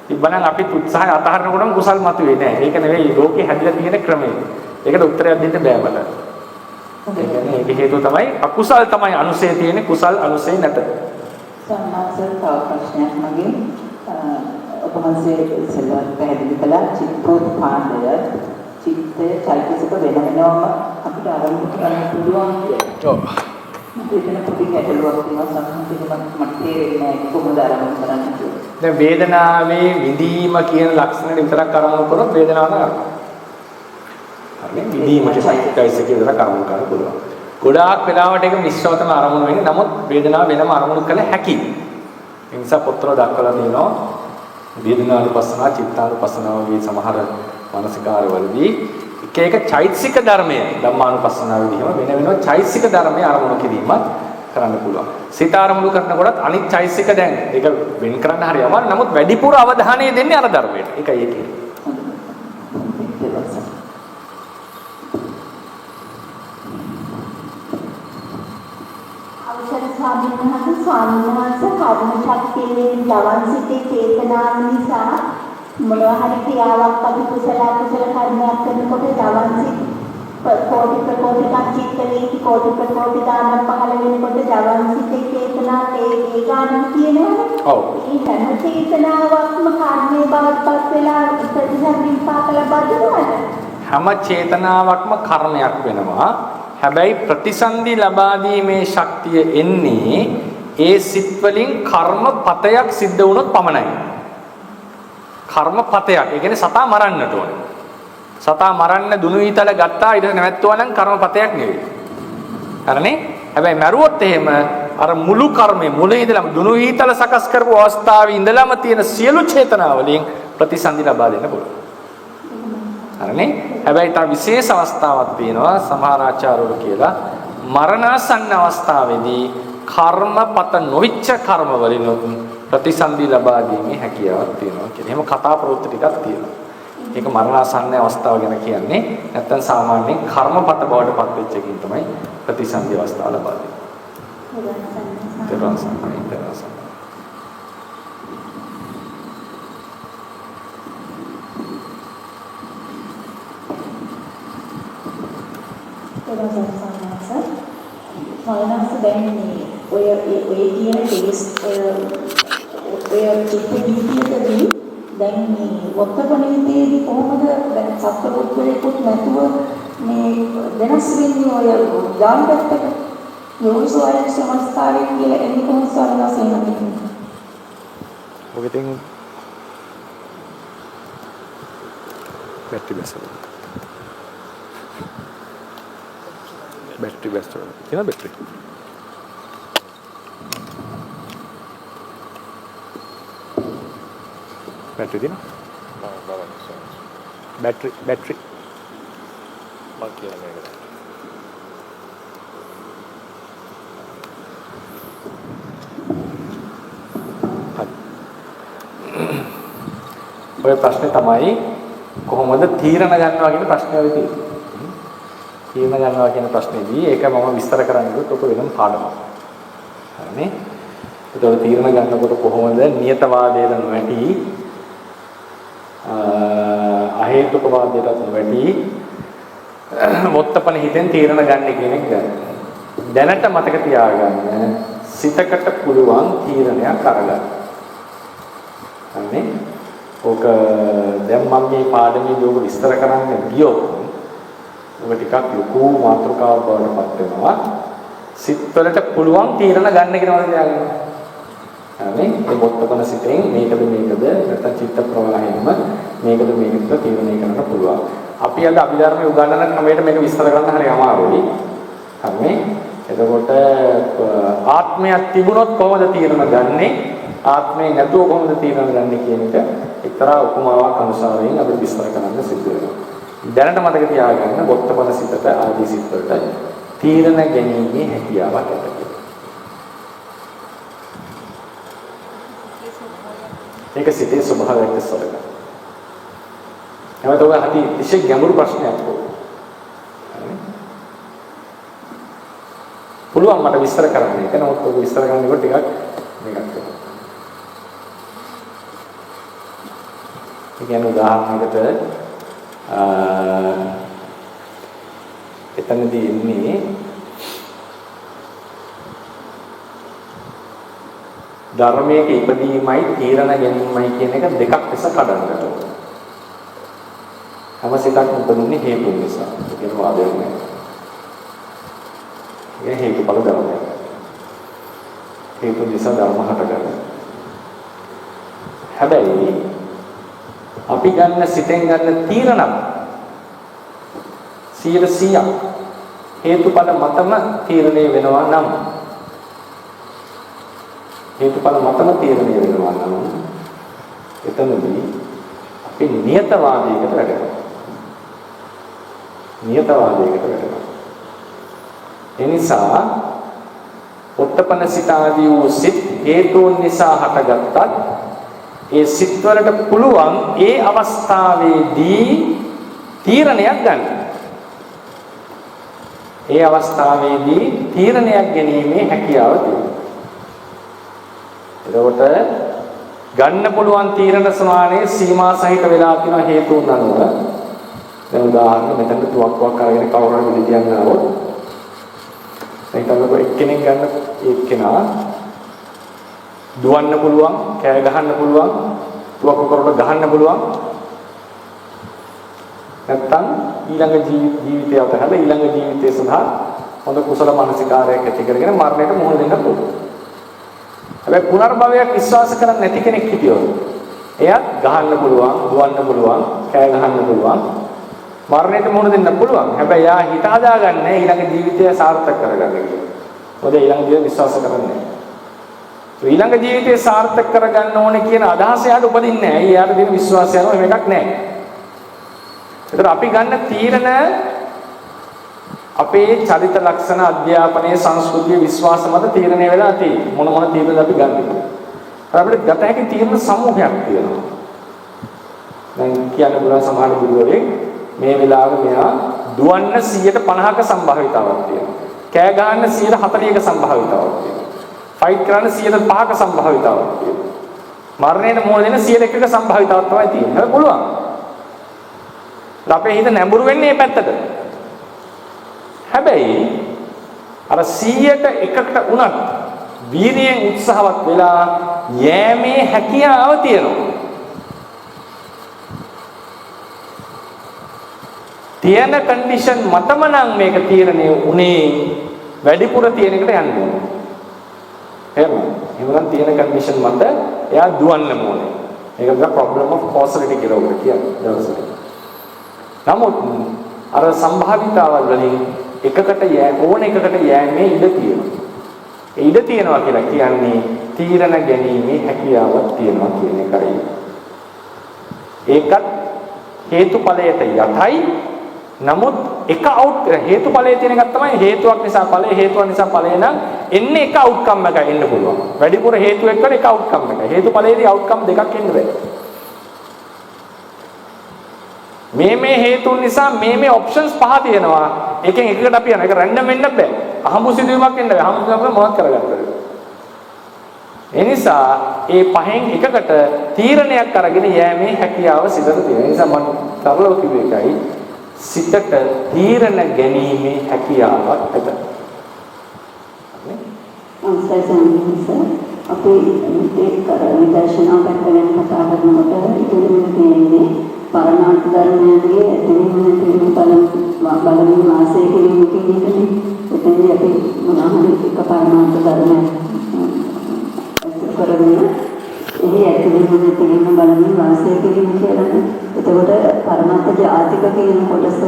S1: තිබ්බනම් අපි උත්සාහය අතහරිනකොටම කුසල් මතුවේ නෑ. ඒක නෙවෙයි ලෝකේ හැදිලා තියෙන ක්‍රමය. ඒකට උත්තරයක් දෙන්න බෑ මට. ඒ කියන්නේ ඒක හේතුව තමයි අකුසල් තමයි අනුසය තියෙන්නේ කුසල් අනුසය නැත.
S2: සම්මාසල් තව ප්‍රශ්නයක් මගේ ඔබ වහන්සේ ඉස්සෙල්ලා පැහැදිලි කළා චිත්තෝත්පාදය චිත්තය චෛතසික වෙනම අපිට ආරම්භ කරන්න පුළුවන් කියලා. ඔව්. ඒකන පොඩි ගැටලුවක් තියෙනවා සම්පූර්ණයෙන්ම මට තේරෙන්නේ නැහැ කොහොමද ආරම්භ කරන්නේ කියලා.
S1: දැන් වේදනාවේ විඳීම කියන ලක්ෂණ විතරක් අරමුණු කරොත් වේදනාව නෑ. හරි විඳීම චෛතසික විතරක් අරමුණු කරන්න පුළුවන්. ගොඩාක් වෙලාවට ඒක මිශ්‍රව තමයි අරමුණු වෙන්නේ. නමුත් වේදනාව වෙනම අරමුණු කළ හැකියි. ඒ නිසා පොත්වල දක්වලා තියෙනවා වේදනානුපස්සනා, චිත්තානුපස්සනා වගේ සමහර මානසිකාරවලදී එක එක චෛතසික ධර්මය ධම්මානුපස්සනාවේදී වෙන වෙනම චෛතසික ධර්මය අරමුණු කිරීමත් කරන්න පුළුවන්. සිත අරමුණු කරනකොටත් අනිත් චෛතසික දැන් ඒක වෙන් කරන්න හරිය අමාරුයි. නමුත් වැඩිපුර අවධානය දෙන්නේ අර ධර්මයට. ඒකයි ඒකේ.
S3: අවසර ස්වාමීන් වහන්සේ කර්ම ශක්තියෙන් ජවන් සිටේ චේතනාව නිසා මොනවා හරි ක්‍රියාවක් අපි කුසල කර්මයක් කරනකොට ජවන් සිට කෝටි ප්‍රකෝටිකක් චිත්ත වේති කෝටි ප්‍රකෝටි දාන පහළ වෙනකොට ජවන් සිටේ චේතනාව ඒ ගානක් තියෙනවනේ.
S1: ඔව්.
S3: මේ හැම චේතනාවක්ම කර්මයේ බවටපත් වෙලා ප්‍රතිසන්දින් පාක ලබා දෙනවද?
S1: හැම චේතනාවක්ම කර්මයක් වෙනවා. හැබැයි ප්‍රතිසන්දි ලබා දීමේ ශක්තිය එන්නේ ඒ සිත් වලින් කර්මපතයක් සිද්ධ වුණොත් පමණයි. කර්මපතයක්. ඒ කියන්නේ සතා මරන්නට ඕනේ. සතා මරන්න දුනු ඊතල ගත්තා ඊට නැවැත්තුවා නම් කර්මපතයක් නෙවෙයි. හරිනේ? හැබැයි මැරුවොත් එහෙම අර මුළු කර්මය මුලින් ඉඳලම දුනු ඊතල සකස් කරපු අවස්ථාවේ ඉඳලම තියෙන සියලු චේතනා වලින් ප්‍රතිසන්දි ලබා දෙන්න පුළුවන්. හරිනේ? හැබැයි තව විශේෂ අවස්ථාවක් තියෙනවා සමහර ආචාර්යවරු කියලා මරණාසන්න අවස්ථාවේදී කර්මපත නොවිච්ච කර්ම වලින් ප්‍රතිසන්දි ලබා දීමේ හැකියාවක් තියෙනවා කියලා. එහෙම කතා ප්‍රවෘත්ති ටිකක් තියෙනවා. ඒක මරණාසන්න අවස්ථාව ගැන කියන්නේ නැත්තම් සාමාන්‍යයෙන් කර්මපත බවට පත් වෙච්ච එකකින් තමයි ප්‍රතිසන්දි අවස්ථාව ලබා දෙන්නේ.
S3: මනස දැන් මේ ඔය කියන ටෙස්ට් ඔය චිත්ත වීදියේදී දැන් මේ වත්තපණිතේදී කොහොමද දැන් සත්පුරුෂයෙකුත් නැතුව මේ වෙනස් වෙන්නේ ඔය ඥානපත්තක යෝනිසෝයන සමස්තාවේ කියලා එන්නේ කොහොමද සාරාසයෙන්
S1: ඔකෙන් බැටරි බැස්සලා बैटरी बेस्ट है ना बैटरी बैटरी थी ना बैटरी बाकी ඔය ප්‍රශ්නේ තමයි කොහොමද තීරණ ගන්නවා කියන ප්‍රශ්නේ ඔය තියෙන්නේ. තීරණ ගන්නවා කියන ප්‍රශ්නේදී ඒක මම විස්තර කරන්නකොත් ඔක වෙනම පාඩමක්. හරිනේ? ඒතකොට තීරණ ගන්නකොට කොහොමද නියතවාදයට නොවැටි අහේතුකවාදයට නොවැටි මොත්තපන හිතෙන් තීරණ ගන්න කියන එක ගන්න. දැනට මතක තියාගන්න සිතකට පුළුවන් තීරණයක් අරගන්න. හරිනේ? ඕක දැන් මම මේ පාඩමේ යෝග විස්තර කරන්න ගියොත් ඔබ ටිකක් ලොකු මාතෘකාවක් බවට පත් වෙනවා. සිත්වලට පුළුවන් තීරණ ගන්න කියනවාද කියන්නේ. හරි? ඒ මොත්තපන සිතෙන් මේකද නැත්නම් චිත්ත ප්‍රවාහයෙන්ම මේකද තීරණය කරන්න පුළුවන්. අපි අද අභිධර්මයේ උගන්වන ක්‍රමයට මේක විස්තර කරන්න හරිය අමාරුයි. හරි? එතකොට ආත්මයක් තිබුණොත් කොහොමද තීරණ ගන්නෙ? ආත්මේ නැතුව කොහොමද තීරණ ගන්නෙ කියන එක එක්තරා උපමාවක් අනුසාරයෙන් අපිට විස්තර කරන්න සිද්ධ වෙනවා. දැනට මතක තියාගන්න බොත්තපන සිතට ආදී සිත්වලට තීරණ ගැනීමේ හැකියාවක් ඇත. ඒක සිතේ ස්වභාවයක් සලකන. එතකොට ඔය හරි විශේෂ ගැඹුරු ප්‍රශ්නයක් ඕක. පුළුවන් මට විස්තර කරන්න. ඒක නමුත් ඔය විස්තර කරනකොට ටිකක් මේකක් වෙනවා. ඒ කියන්නේ උදාහරණයකට එතනදී ඉන්නේ ධර්මයක ඉපදීමයි තීරණ ගැනීමයි කියන එක දෙකක් ලෙස කඩන්නට ඕන. හැම සිතක්ම උපදින්නේ හේතු නිසා. ඒ කියන වාදයක් නෑ. ඒ හේතුඵල ධර්මයක්. හේතු නිසා ධර්ම හටගන්නවා. හැබැයි අපි ගන්න සිතෙන් ගන්න තීරණ 100% හේතුඵල මතම තීරණය වෙනවා නම් හේතුඵල මතම තීරණය වෙනවා නම් එතනදී අපි නියතවාදයකට වැටෙනවා. නියතවාදයකට වැටෙනවා. ඒ නිසා උත්පන්න සිත ආදී වූ සිත් හේතුන් නිසා හටගත්තත් ඒ සිත් වලට පුළුවන් ඒ අවස්ථාවේදී තීරණයක් ගන්න. ඒ අවස්ථාවේදී තීරණයක් ගැනීමේ හැකියාව තියෙනවා. එතකොට ගන්න පුළුවන් තීරණ සමානයේ සීමා සහිත වෙලා තියෙන හේතුන් අනුව දැන් උදාහරණ මෙතන තුවක්කුවක් අරගෙන කවුරුහරි විදි තියන්න ආවොත් ඒකලක එක්කෙනෙක් ගන්න එක්කෙනා දුවන්න පුළුවන්, කෑ ගහන්න පුළුවන්, තුවක්කු කරට ගහන්න පුළුවන්. නැත්තම් ඊළඟ ජීවිතය අතහැරලා ඊළඟ ජීවිතය සඳහා හොඳ කුසල මානසිකාරයක් ඇති කරගෙන මරණයට මුහුණ දෙන්න පුළුවන්. හැබැයි පුනර්භවයක් විශ්වාස කරන්නේ නැති කෙනෙක් හිටියොත් එයාත් ගහන්න පුළුවන්, දුවන්න පුළුවන්, කෑ ගහන්න පුළුවන්, මරණයට මුහුණ දෙන්න පුළුවන්. හැබැයි එයා හිත හදාගන්නේ ඊළඟ ජීවිතය සාර්ථක කරගන්න කියලා. මොකද ඊළඟ ජීවිතය විශ්වාස කරන්නේ නැහැ. ඊළඟ ජීවිතය සාර්ථක කරගන්න ඕනේ කියන අදහස එයාට උපදින්නේ නැහැ. එයාට දෙන විශ්වාසය අනුව එහෙම එකක් නැහැ. ඒතර අපි ගන්න තීරණ අපේ චරිත ලක්ෂණ අධ්‍යාපනයේ සංස්කෘතිය විශ්වාස මත තීරණය වෙලා තියෙන්නේ. මොන තීරණද අපි ගන්නෙ? අපිට ගත හැකි තීරණ සමූහයක් තියෙනවා. දැන් කියන්න පුළුවන් සමහර ගුරුවරයෙක් මේ වෙලාවේ මෙයා දුවන්න 150ක සම්භාවිතාවක් තියෙනවා. කෑ ගහන්න 140ක සම්භාවිතාවක් තියෙනවා. ෆයිට් කරන්න 105ක සම්භාවිතාවක් තියෙනවා. මරණයට මුහුණ දෙන 101ක සම්භාවිතාවක් තමයි තියෙන්නේ. ඒක පුළුවන්. අපේ හිත නැඹුරු වෙන්නේ මේ පැත්තට. හැබැයි අර 100ට එකකට උනත් වීර්යයෙන් උත්සාහවත් වෙලා යෑමේ හැකියාව තියෙනවා. තියෙන කන්ඩිෂන් මතම නම් මේක තීරණය උනේ වැඩිපුර තියෙන එකට යන්න ඕනේ. එහෙනම් තියෙන කන්ඩිෂන් මත එයා දුවන්න ඕනේ. මේක තමයි ප්‍රොබ්ලම් ඔෆ් කෝසලිටි කියලා උගල කියන්නේ දවසට. නමුත් අර සම්භාවිතාවල් වලින් එකකට ඕන එකකට යෑමේ ඉඩ තියෙනවා. ඒ ඉඩ තියෙනවා කියලා කියන්නේ තීරණ ගැනීමේ හැකියාවක් තියෙනවා කියන එකයි. ඒකත් හේතුඵලයට යටයි. නමුත් එක හේතුඵලයේ තියෙන එකක් තමයි හේතුවක් නිසා ඵලය, හේතුවක් නිසා ඵලය නම් එන්නේ එක අවුට්කම් එකක් එන්න පුළුවන්. වැඩිපුර හේතු එක්කන එක අවුට්කම් එකයි. හේතුඵලයේදී අවුට්කම් දෙකක් එන්න බෑ. මේ හේතුන් නිසා මේ ඔප්ෂන්ස් පහ තියෙනවා. එකෙන් එකකට අපි යන එක රැන්ඩම් වෙන්න බෑ. අහඹු සිදුවීමක් එන්න බෑ. අහඹු සිදුවීමක් මොනවද කරගන්නද? ඒ නිසා ඒ පහෙන් එකකට තීරණයක් අරගෙන යෑමේ හැකියාව සිතට තියෙනවා. ඒ නිසා මම තරලව කිව්ව එකයි සිතට තීරණ ගැනීමේ හැකියාවක් ඇත.
S3: අපේ ඒක විදර්ශනා පැත්තෙන් කතා කරනකොට ඉතින් තියෙන්නේ පරමාර්ථ ධර්මයන්ගේ ඇතිවීම බලමින් වාසය කිරීම කියන එකනේ. එතනදී අපි මොනවාහරි එක පරමාර්ථ ධර්මයක් කරගෙන එහි ඇතිවීම බලමින් වාසය කිරීම කියලානේ. එතකොට පරමාර්ථ ජාතික කියන කොටස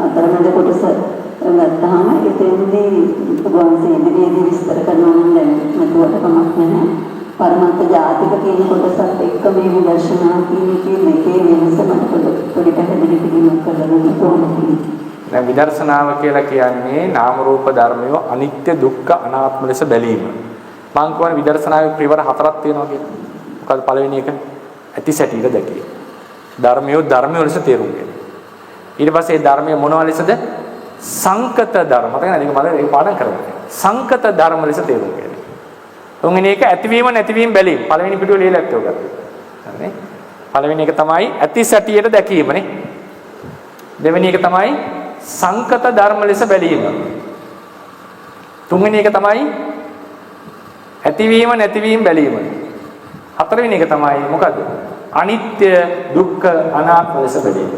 S3: අතරමැද කොටස ගත්තාම එතෙන්දී වංශයේ ඉදිරියේදී විස්තර කරනවා නම් දැන් මතුවට කමක් නැහැ. පරමාර්ථ ජාතික කියන කොටසත් එක්ක මේ විදර්ශනා කියන එකේ වෙනස මට පොඩි පැහැදිලි කිරීමක් කරන්න ඕනේ.
S1: දැන් විදර්ශනාව කියලා කියන්නේ නාම රූප ධර්මය අනිත්‍ය දුක්ඛ අනාත්ම ලෙස බැලීම. මම කියන්නේ විදර්ශනාවේ පියවර 4ක් තියෙනවා කියලා. මොකද පළවෙනි එක ඇති සැටියට දැකීම. ධර්මය ලෙස තේරුම් ගැනීම. ඊට පස්සේ ධර්මය මොනවා ලෙසද? සංකත ධර්ම. මතක නැද්ද? මම ඒක පාඩම් කරගන්න. සංකත ධර්ම ලෙස තේරුම් ගැනීම. තුන්වෙනි එක ඇතිවීම නැතිවීම බැලීම. පළවෙනි පිටුවේ ලියලා ඇත්තෝ ගත්තා. හරිනේ? පළවෙනි එක තමයි ඇති සැටියට දැකීමනේ. දෙවෙනි එක තමයි සංකත ධර්ම ලෙස බැලීම. තුන්වෙනි එක තමයි ඇතිවීම නැතිවීම බැලීම. හතරවෙනි එක තමයි මොකද්ද? අනිත්‍ය දුක්ඛ අනාත්ම ලෙස බැලීම.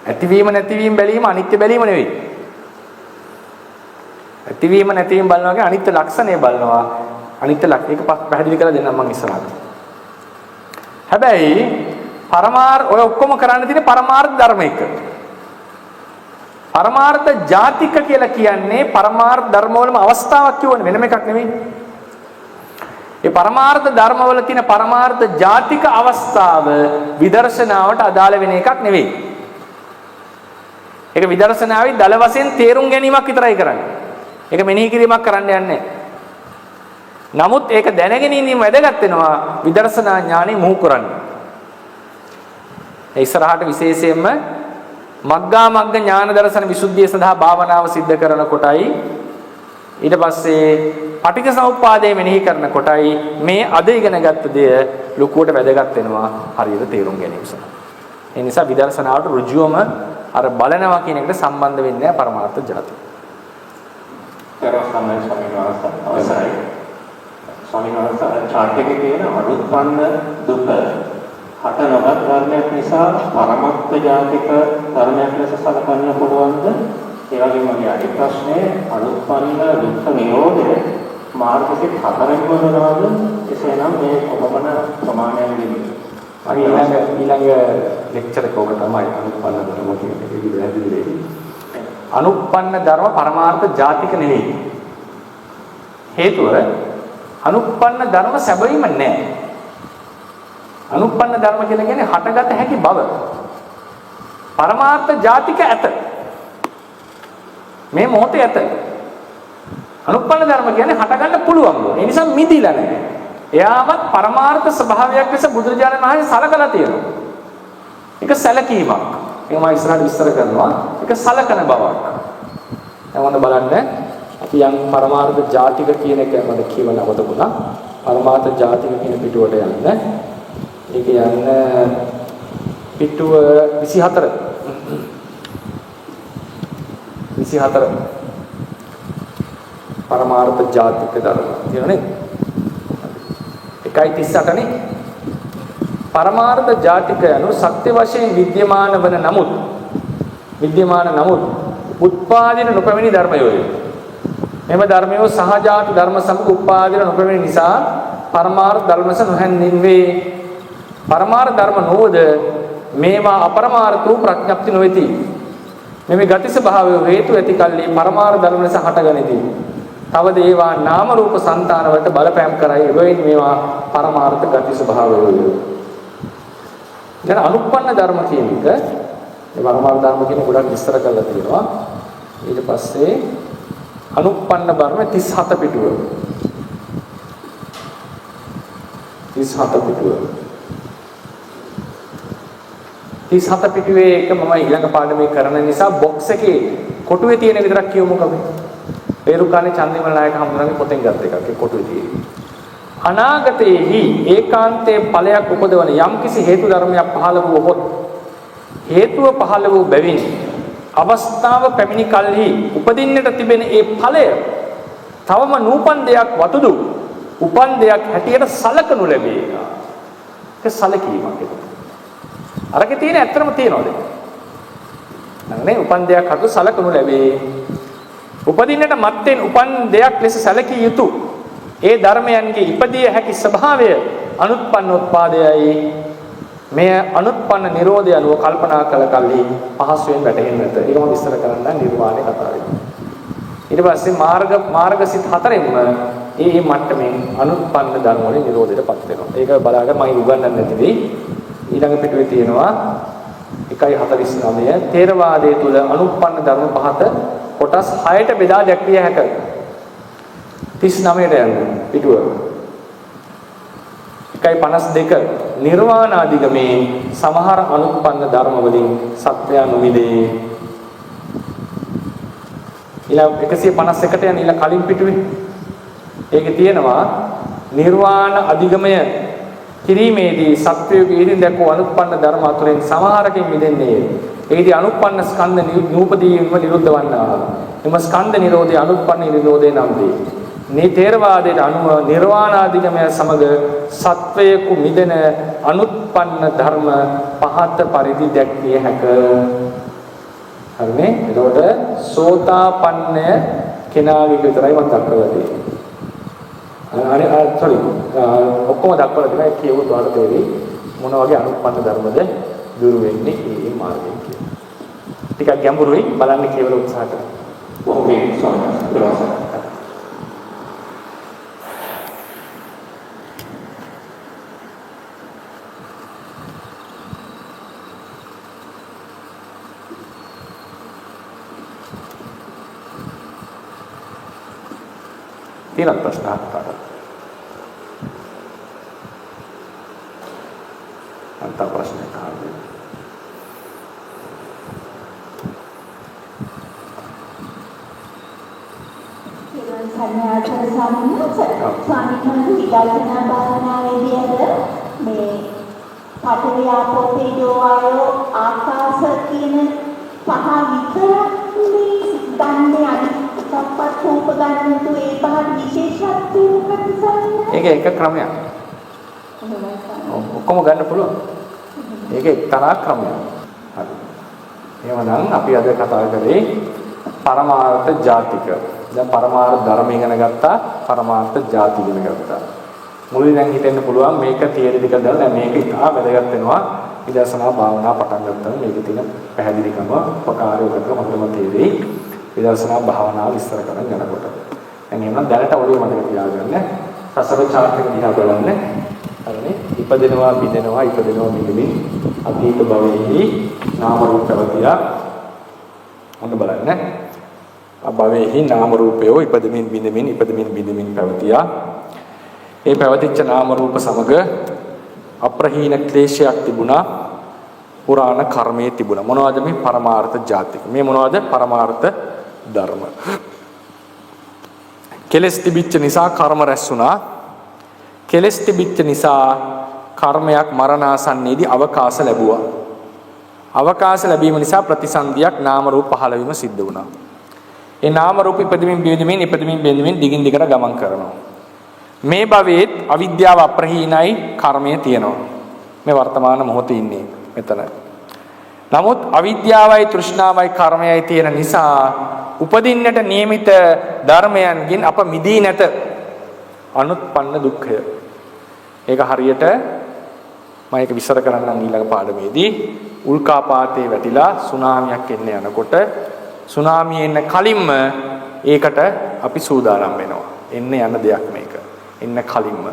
S1: ඇතිවීම නැතිවීම බැලීම අනිත්‍ය බැලීම නෙවෙයි. ඇතිවීම නැතිවීම බලනවා කියන්නේ අනිත්‍ය ලක්ෂණය බලනවා. අනිත්‍ය ලක්ෂණ එක පැහැදිලි කරලා දෙන්නම් මම ඉස්සරහට. හැබැයි ඔය ඔක්කොම කරන්න තියෙන්නේ පරමාර්ථ ධර්ම එක. පරමාර්ථ ජාතික කියලා කියන්නේ පරමාර්ථ ධර්ම වලම අවස්ථාවක් කියවනේ වෙනම එකක් නෙමෙයි. ඒ පරමාර්ථ ධර්මවල තියෙන පරමාර්ථ ජාතික අවස්ථාව විදර්ශනාවට අදාළ වෙන එකක් නෙවෙයි. ඒක විදර්ශනාවේ දල වශයෙන් තේරුම් ගැනීමක් විතරයි කරන්නේ. ඒක මෙනෙහි කිරීමක් කරන්න යන්නේ නැහැ. නමුත් ඒක දැනගෙන ඉඳීම වැදගත් වෙනවා විදර්ශනා ඥානෙ මුහු කරන්නේ. ඒ ඉස්සරහට විශේෂයෙන්ම මග්ගා මග්ග ඥාන දර්ශන විසුද්ධිය සඳහා භාවනාව සිද්ධ කරන කොටයි ඊට පස්සේ පටිඝ සමුප්පාදයේ මෙනෙහි කරන කොටයි මේ අද ඉගෙනගත්ත දේ ලොකුවට වැදගත් වෙනවා හරියට තේරුම් ගැනීම සඳහා. ඒ නිසා විදර්ශනාවට ඍජුවම අර බලනවා කියන එකට සම්බන්ධ වෙන්නේ නැහැ පරමාර්ථ ජාතිය.
S4: තරසමයි ස්වාමීන් වහන්සේ අවසරයි. ස්වාමීන් වහන්සේ chart එකේ තියෙන අනුත්පන්න දුක හට නොගත් ධර්මයක් නිසා පරමත්ත ජාතික ධර්මයක් ලෙස සලකන්න පුළුවන්ද? ඒ වගේම මගේ අනිත් ප්‍රශ්නේ අනුත්පන්න දුක්ඛ නිරෝධය මාර්ගසිත හතරෙන් කරනවාද? එසේනම් මේ කොපමණ ප්‍රමාණයක් දෙන්නේ?
S1: ඊළඟ ලෙක්චර් එක ඔක තමයි අනුත්පන්න ධර්ම කියන එක ඉතිරි අනුත්පන්න ධර්ම පරමාර්ථ ජාතික නෙවෙයි. හේතුව අනුත්පන්න ධර්ම සැබවින්ම නැහැ. අනුත්පන්න ධර්ම කියලා කියන්නේ හටගත හැකි බව. පරමාර්ථ ජාතික ඇත. මේ මොහොතේ ඇත. අනුත්පන්න ධර්ම කියන්නේ හටගන්න පුළුවන් බව. ඒ නිසා මිදිලා නැහැ. එයාවත් පරමාර්ථ ස්වභාවයක් ලෙස බුදුරජාණන් වහන්සේ සලකලා තියෙනවා. ඒක සැලකීමක්. ඒක මම ඉස්සරහට විස්තර කරනවා. ඒක සලකන බවක්. දැන් බලන්න අපි යම් පරමාර්ථ ජාතික කියන එක මම කියවන අවතකුණා. පරමාර්ථ ජාතික කියන පිටුවට යන්න. ඒක යන්න පිටුව 24. 24 පරමාර්ථ ජාතික ධර්ම කියනනේ 1:38 නේ. පරමාර්ථ ජාතික යනු සත්‍ය වශයෙන් විද්‍යමාන වන නමුත් උත්පාදින නොපැමිණි ධර්මයෝය. මෙම ධර්මයෝ සහජාත ධර්ම සමග උත්පාදින නොපැමිණි නිසා පරමාර්ථ ධර්මස නොහැඳින් වේ. පරමාර්ථ ධර්ම නොවද මේවා අපරමාර්ථ වූ ප්‍රඥප්ති නොවේති. මෙමෙ ගති ස්වභාවය හේතු ඇති කල්ලි පරමාර්ථ ධර්ම ලෙස හටගනිති. තවද ඒවා නාම රූප సంతාන වලට බලපෑම් කරයි. එබැවින් මේවා පරමාර්ථ ගති ස්වභාවය. දැන් අනුප්පන්න ධර්ම කියන එක මේ පරමාර්ථ ධර්ම කියන ගොඩක් විස්තර කරලා තියෙනවා. ඊට පස්සේ අනුප්පන්න ධර්ම 37 පිටුව. 37 පිටුව. 37 පිටුවේ එක මම ඊළඟ පාඩමේ කරන නිසා බොක්ස් එකේ කොටුවේ තියෙන විතරක් කියමුකෝ අපි. පේරුකානේ චන්දිමල නායක හමුදුරන්ගේ පොතෙන් ගත්ත එකක්. ඒ කොටුවේ තියෙන. අනාගතයේහි ඒකාන්තයේ ඵලයක් උපදවන යම්කිසි හේතු ධර්මයක් පහළ වූවොත් හේතුව පහළ වූ බැවින් අවස්ථාව පැමිණි කලෙහි උපදින්නට තිබෙන ඒ ඵලය තවම නූපන් දෙයක් වතුදු උපන් දෙයක් හැටියට සලකනු ලැබේ. ඒක සලකීමක් ඒක. අරකේ තියෙන ඇත්තම තියනවාද? නංනේ උපන් දෙයක් හතු සලකනු ලැබේ. උපදින්නට මත්තෙන් උපන් දෙයක් ලෙස සැලකිය යුතු ඒ ධර්මයන්ගේ ඉපදිය හැකි ස්වභාවය අනුත්පන්න උත්පාදයයි. මෙය අනුත්පන්න නිරෝධය අනුව කල්පනා කළ කල්හි පහසුවෙන් වැටහෙන්නේ නැත. ඒක මම විස්තර කරන්න නිර්වාණය කතාවේ. ඊට පස්සේ මාර්ගසිත හතරෙන්ම ඒ මට්ටමින් අනුත්පන්න ධර්ම වලින් නිරෝධයටපත් වෙනවා. ඒක බලාගෙන මම උගන්වන්න නැතිදී ඊළඟ පිටුවේ තියෙනවා 1:49 තේරවාදයේ තුල අනුත්පන්න ධර්ම පහත කොටස් 6ට බෙදා දැක්විය හැකිය. 39ට යන්න පිටුව 1:52 නිර්වාණාදිගමේ සමහර අනුත්පන්න ධර්ම වලින් සත්‍යය නොමිදේ. ඊළඟ 151ට යන ඊළඟ කලින් පිටුවේ ඒකේ තියෙනවා නිර්වාණ අධිගමය කිරීමේදී සත්‍යයේ ඉදින් දැක්වූ අනුත්පන්න ධර්ම අතුරෙන් සමහරකින් මිදෙන්නේ. ඒදී අනුත්පන්න ස්කන්ධ නූපදීන්ම නිරුද්ධ වන්නා. එම ස්කන්ධ නිරෝධය අනුත්පන්න නිරෝධය නම් වේ. මේ තේරවාදයට අනුව නිර්වාණාධිගමය සමග සත්වයකු මිදෙන අනුත්පන්න ධර්ම පහත පරිදි දැක්විය හැක. හරිනේ? එතකොට සෝතාපන්නය කෙනාගේ විතරයි මම දක්වලා තියෙන්නේ. sorry ඔක්කොම දක්වලා තියෙනවා කියවුව දුවට තේරෙයි මොන වගේ අනුත්පන්න ධර්මද දුරු වෙන්නේ මේ මාර්ගයෙන් කියලා. ටිකක් ගැඹුරුයි බලන්න කියවල උත්සාහ කරන්න.
S4: ඔහේ සමහර
S1: තියෙන ප්‍රශ්න අහන්න. අන්ත ප්‍රශ්නයක් අහන්න.
S3: සන්නාචර ස්වාමීන් වහන්සේ විදර්ශනා භාවනාවේදී මේ පඨවි ආපෝ තේජෝ වායෝ ආකාශ කියන පහ විතරක් මේ ගන්නේ අනිත්‍යපත් රූප ගන්නතු ඒ පහ විශේෂත්වය මොකක්ද සන්නේ?
S1: ඒක එක ක්‍රමයක්. ඔක්කොම ගන්න පුළුවන්. ඒක එක්තරා ක්‍රමයක්. හරි. එහෙනම් අපි අද කතා කරේ පරමාර්ථ ජාතික. දැන් පරමාර්ථ ධර්ම ඉගෙන ගත්තා, පරමාර්ථ ජාති ඉගෙන ගත්තා. මුලින් නම් හිතෙන්න පුළුවන් මේක තියරි ටික දාලා දැන් මේක ඉතා වැදගත් වෙනවා. විදර්ශනා භාවනා පටන් ගත්තාම මේකේ තියෙන පැහැදිලිකම, උපකාරයකට හොඳම තේරෙයි. විදර්ශනා භාවනාව විස්තර කරන්න යනකොට. දැන් එහෙනම් දැනට ඔළුව මතක තියාගන්න. සසර චාර්ට් එක දිහා බලන්න. හරිනේ? ඉපදෙනවා, බිඳෙනවා, ඉපදෙනවා, බිඳෙමින් අතීත භවයේදී නාම රූප ප්‍රවතිය මොන බලන්න. භවයේහි නාම රූපයෝ ඉපදෙමින් බිඳෙමින් පැවතියා. ඒ පැවතිච්ච නාම රූප සමග අප්‍රහීන ක්ලේශයක් තිබුණා. පුරාණ කර්මයේ තිබුණා. මොනවද මේ පරමාර්ථ ජාතික? මේ මොනවද පරමාර්ථ ධර්ම? කෙලස් තිබිච්ච නිසා කර්ම රැස් වුණා. කෙලස් තිබිච්ච නිසා කර්මයක් මරණාසන්නයේදී අවකාශ ලැබුවා. අවකාශ ලැබීම නිසා ප්‍රතිසන්දියක් නාම රූප පහළ වීම සිද්ධ වුණා. ඒ නාම රූප ඉපදෙමින් බිඳෙමින් දිගින් දිගට ගමන් කරනවා. මේ භවයේත් අවිද්‍යාව අප්‍රහීනයි, කර්මය තියෙනවා. මේ වර්තමාන මොහොතේ ඉන්නේ මෙතන. නමුත් අවිද්‍යාවයි තෘෂ්ණාවයි කර්මයයි තියෙන නිසා උපදින්නට නියමිත ධර්මයන්ගෙන් අප මිදී නැත. අනුත්පන්න දුක්ඛය. ඒක හරියට මම ඒක විස්තර කරන්නම් ඊළඟ පාඩමේදී. උල්කාපාතේ වැටිලා සුනාමියක් එන්න යනකොට සුනාමිය එන්න කලින්ම ඒකට අපි සූදානම් වෙනවා. එන්න යන දෙයක් මේක. එන්න කලින්ම.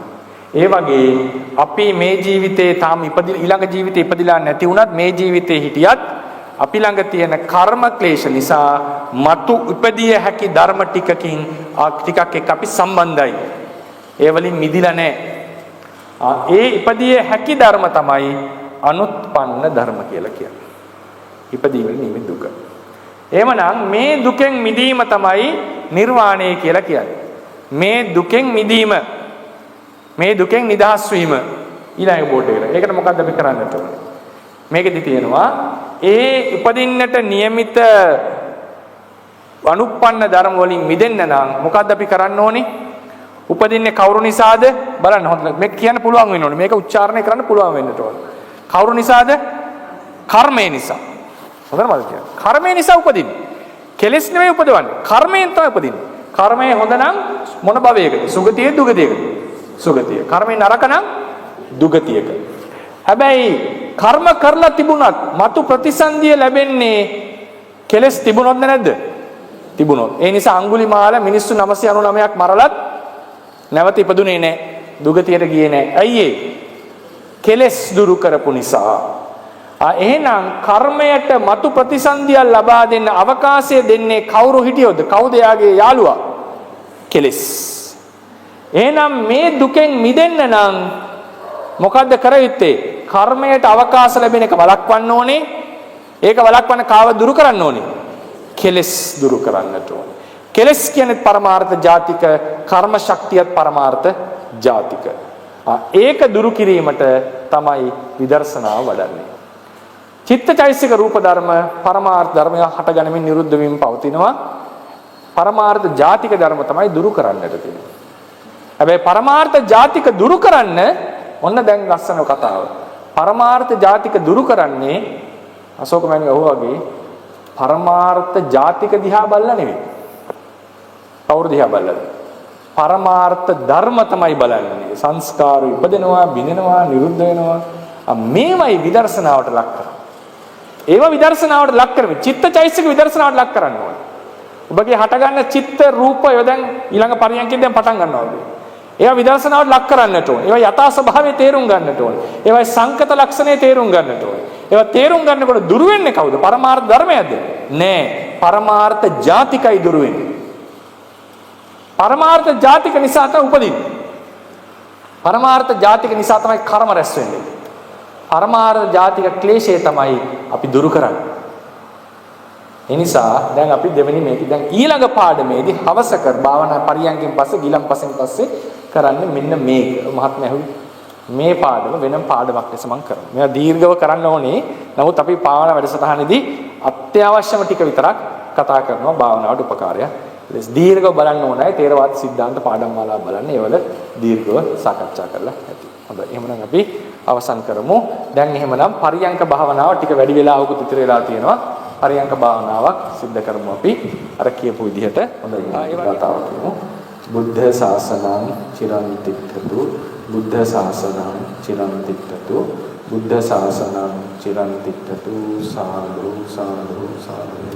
S1: ඒ වගේ අපි මේ ජීවිතේ තාම ඊළඟ ජීවිතේ ඉපදිලා නැති වුණත් මේ ජීවිතේ හිටියත් අපි ළඟ තියෙන කර්ම ක්ලේශ නිසා මතු ඉපදිය හැකි ධර්ම ටිකකින් ටිකක් එක්ක අපි සම්බන්ධයි. ඒ වලින් මිදිලා නැහැ. ඒ ඉපදිය හැකි ධර්ම තමයි අනුත්පන්න ධර්ම කියලා කියන්නේ. ඉපදීමේ නිමිති දුක. එහෙමනම් මේ දුකෙන් මිදීම තමයි නිර්වාණය කියලා කියන්නේ. මේ දුකෙන් මිදීම, මේ දුකෙන් නිදහස් වීම ඊළඟ බෝඩ් එකට. ඒකට මොකද්ද අපි කරන්නට ඕනේ? මේකෙදි තියෙනවා ඒ උපදින්නට නියමිත අනුප්පන්න ධර්ම වලින් මිදෙන්න නම් මොකද්ද අපි කරන්න ඕනේ? උපදින්නේ කවුරු නිසාද? බලන්න හොඳට. මේක කියන්න පුළුවන් වෙන්න ඕනේ. මේක උච්චාරණය කරන්න පුළුවන් වෙන්නට ඕනේ. කවුරු නිසාද? කර්මය නිසා. හොඳට මතක තියාගන්න. කර්මය නිසා උපදින්නේ. කෙලෙස් නෙමෙයි උපදවන්නේ. කර්මයෙන් තමයි උපදින්නේ. කර්මය හොඳ නම් මොන භවයකද? සුගතියේ දුගතියකද? සුගතිය. කර්මය නරක නම් දුගතියක. හැබැයි කර්ම කරලා තිබුණත් මතු ප්‍රතිසන්දිය ලැබෙන්නේ කෙලෙස් තිබුණොත් නැද්ද? තිබුණොත්. ඒ නිසා අඟුලිමාල මිනිස්සු 999ක් මරලත් නැවත ඉපදුනේ නැහැ. දුගතියට ගියේ නැහැ. ඇයි ඒ? කෙලෙස් දුරු කරපු නිසා. එහෙනම් කර්මයට මතු ප්‍රතිසන්දිය ලබා දෙන්න අවකාශය දෙන්නේ කවුරු හිටියොත්? කවුද යාගේ යාළුවා? කෙලෙස්. එහෙනම් මේ දුකෙන් මිදෙන්න නම් මොකද්ද කර යුත්තේ? කර්මයට අවකාශ ලැබෙන එක වළක්වන්න ඕනේ. ඒක වළක්වන්න කාව දුරු කරන්න ඕනේ? කෙලෙස් දුරු කරන්නට ඕනේ. කෙලෙස් කියන්නේ පරමාර්ථ ජාතික, කර්ම ශක්තියත් පරමාර්ථ ජාතික. ඒක දුරු කිරීමට තමයි විදර්ශනාව වඩන්නේ. චිත්තචෛසික රූප ධර්ම පරමාර්ථ ධර්මය හටගැනීමෙන් නිරුද්ධ වීම පවතිනවා. පරමාර්ථ ජාතික ධර්ම තමයි දුරු කරන්නට තියෙන්නේ. හැබැයි පරමාර්ථ ජාතික දුරු කරන්න ඔන්න දැන් ලස්සන කතාව. පරමාර්ථ ජාතික දුරු කරන්නේ අශෝක මෑණියෝ වගේ පරමාර්ථ ජාතික දිහා බලලා නෙවෙයි. කවුරු දිහා බලලාද? පරමාර්ථ ධර්ම තමයි බලන්නේ. සංස්කාර ඉපදෙනවා, බිඳෙනවා, නිරුද්ධ වෙනවා. මේවයි විදර්ශනාවට ලක් කරන්නේ. ඒවා විදර්ශනාවට ලක් කරමු. චිත්තචෛසික විදර්ශනාවට ලක් කරන්න ඕනේ. ඔබගේ හටගන්න චිත්ත රූපය දැන් ඊළඟ පරියන්කෙන් දැන් පටන් ගන්නවා. ඒවා විදර්ශනාවට ලක් කරන්නට ඕනේ. ඒවා යථා ස්වභාවය තේරුම් ගන්නට ඕනේ. ඒවා සංකත ලක්ෂණය තේරුම් ගන්නට ඕනේ. ඒවා තේරුම් ගන්නකොට දුරු වෙන්නේ කවුද? පරමාර්ථ ධර්මයක්ද? නෑ. පරමාර්ථ ජාතිකයි දුරු වෙන්නේ. පරමාර්ථ ජාතික නිසා තමයි උපදින්නේ. පරමාර්ථ ජාතික නිසා තමයි කර්ම රැස් වෙන්නේ. පරමාර්ථ ජාතික ක්ලේශය තමයි අපි දුරු කරන්නේ. ඒ නිසා දැන් අපි දෙවෙනි මේක දැන් ඊළඟ පාඩමේදී හවස කර භාවනා පරියන්කෙන් පස්සේ ගිලම්පසෙන් පස්සේ කරන්නේ මෙන්න මේක. මහත්මයා මේ පාඩම වෙනම පාඩමක් ලෙස මම කරනවා. මේවා දීර්ඝව කරන්න ඕනේ. නමුත් අපි භාවනා වැඩසටහනේදී අත්‍යවශ්‍යම ටික විතරක් කතා කරනවා භාවනාවට උපකාරයක්. දීර්ඝව බලන්න ඕනේ. තේරවාද සිද්ධාන්ත පාඩම් මාලාව බලන්න. ඒවල දීර්ඝව සාකච්ඡා කරලා ඇති. හොඳයි. එහෙනම් අපි අවසන් කරමු. දැන් එහෙමනම් පරියංක භාවනාව ටික වැඩි වෙලාවකට ඉතිරි වෙලා තියෙනවා. පරියංක භාවනාවක් සිද්ධ කරමු අපි. අර කියපු විදිහට හොඳයි. ඒ වතාවක් කියමු. බුද්ධ ශාසනං චිරන් තිත්තතු බුද්ධ ශාසනං චිරන් තිත්තතු බුද්ධ ශාසනං චිරන් තිත්තතු සාදු සාදු සාදු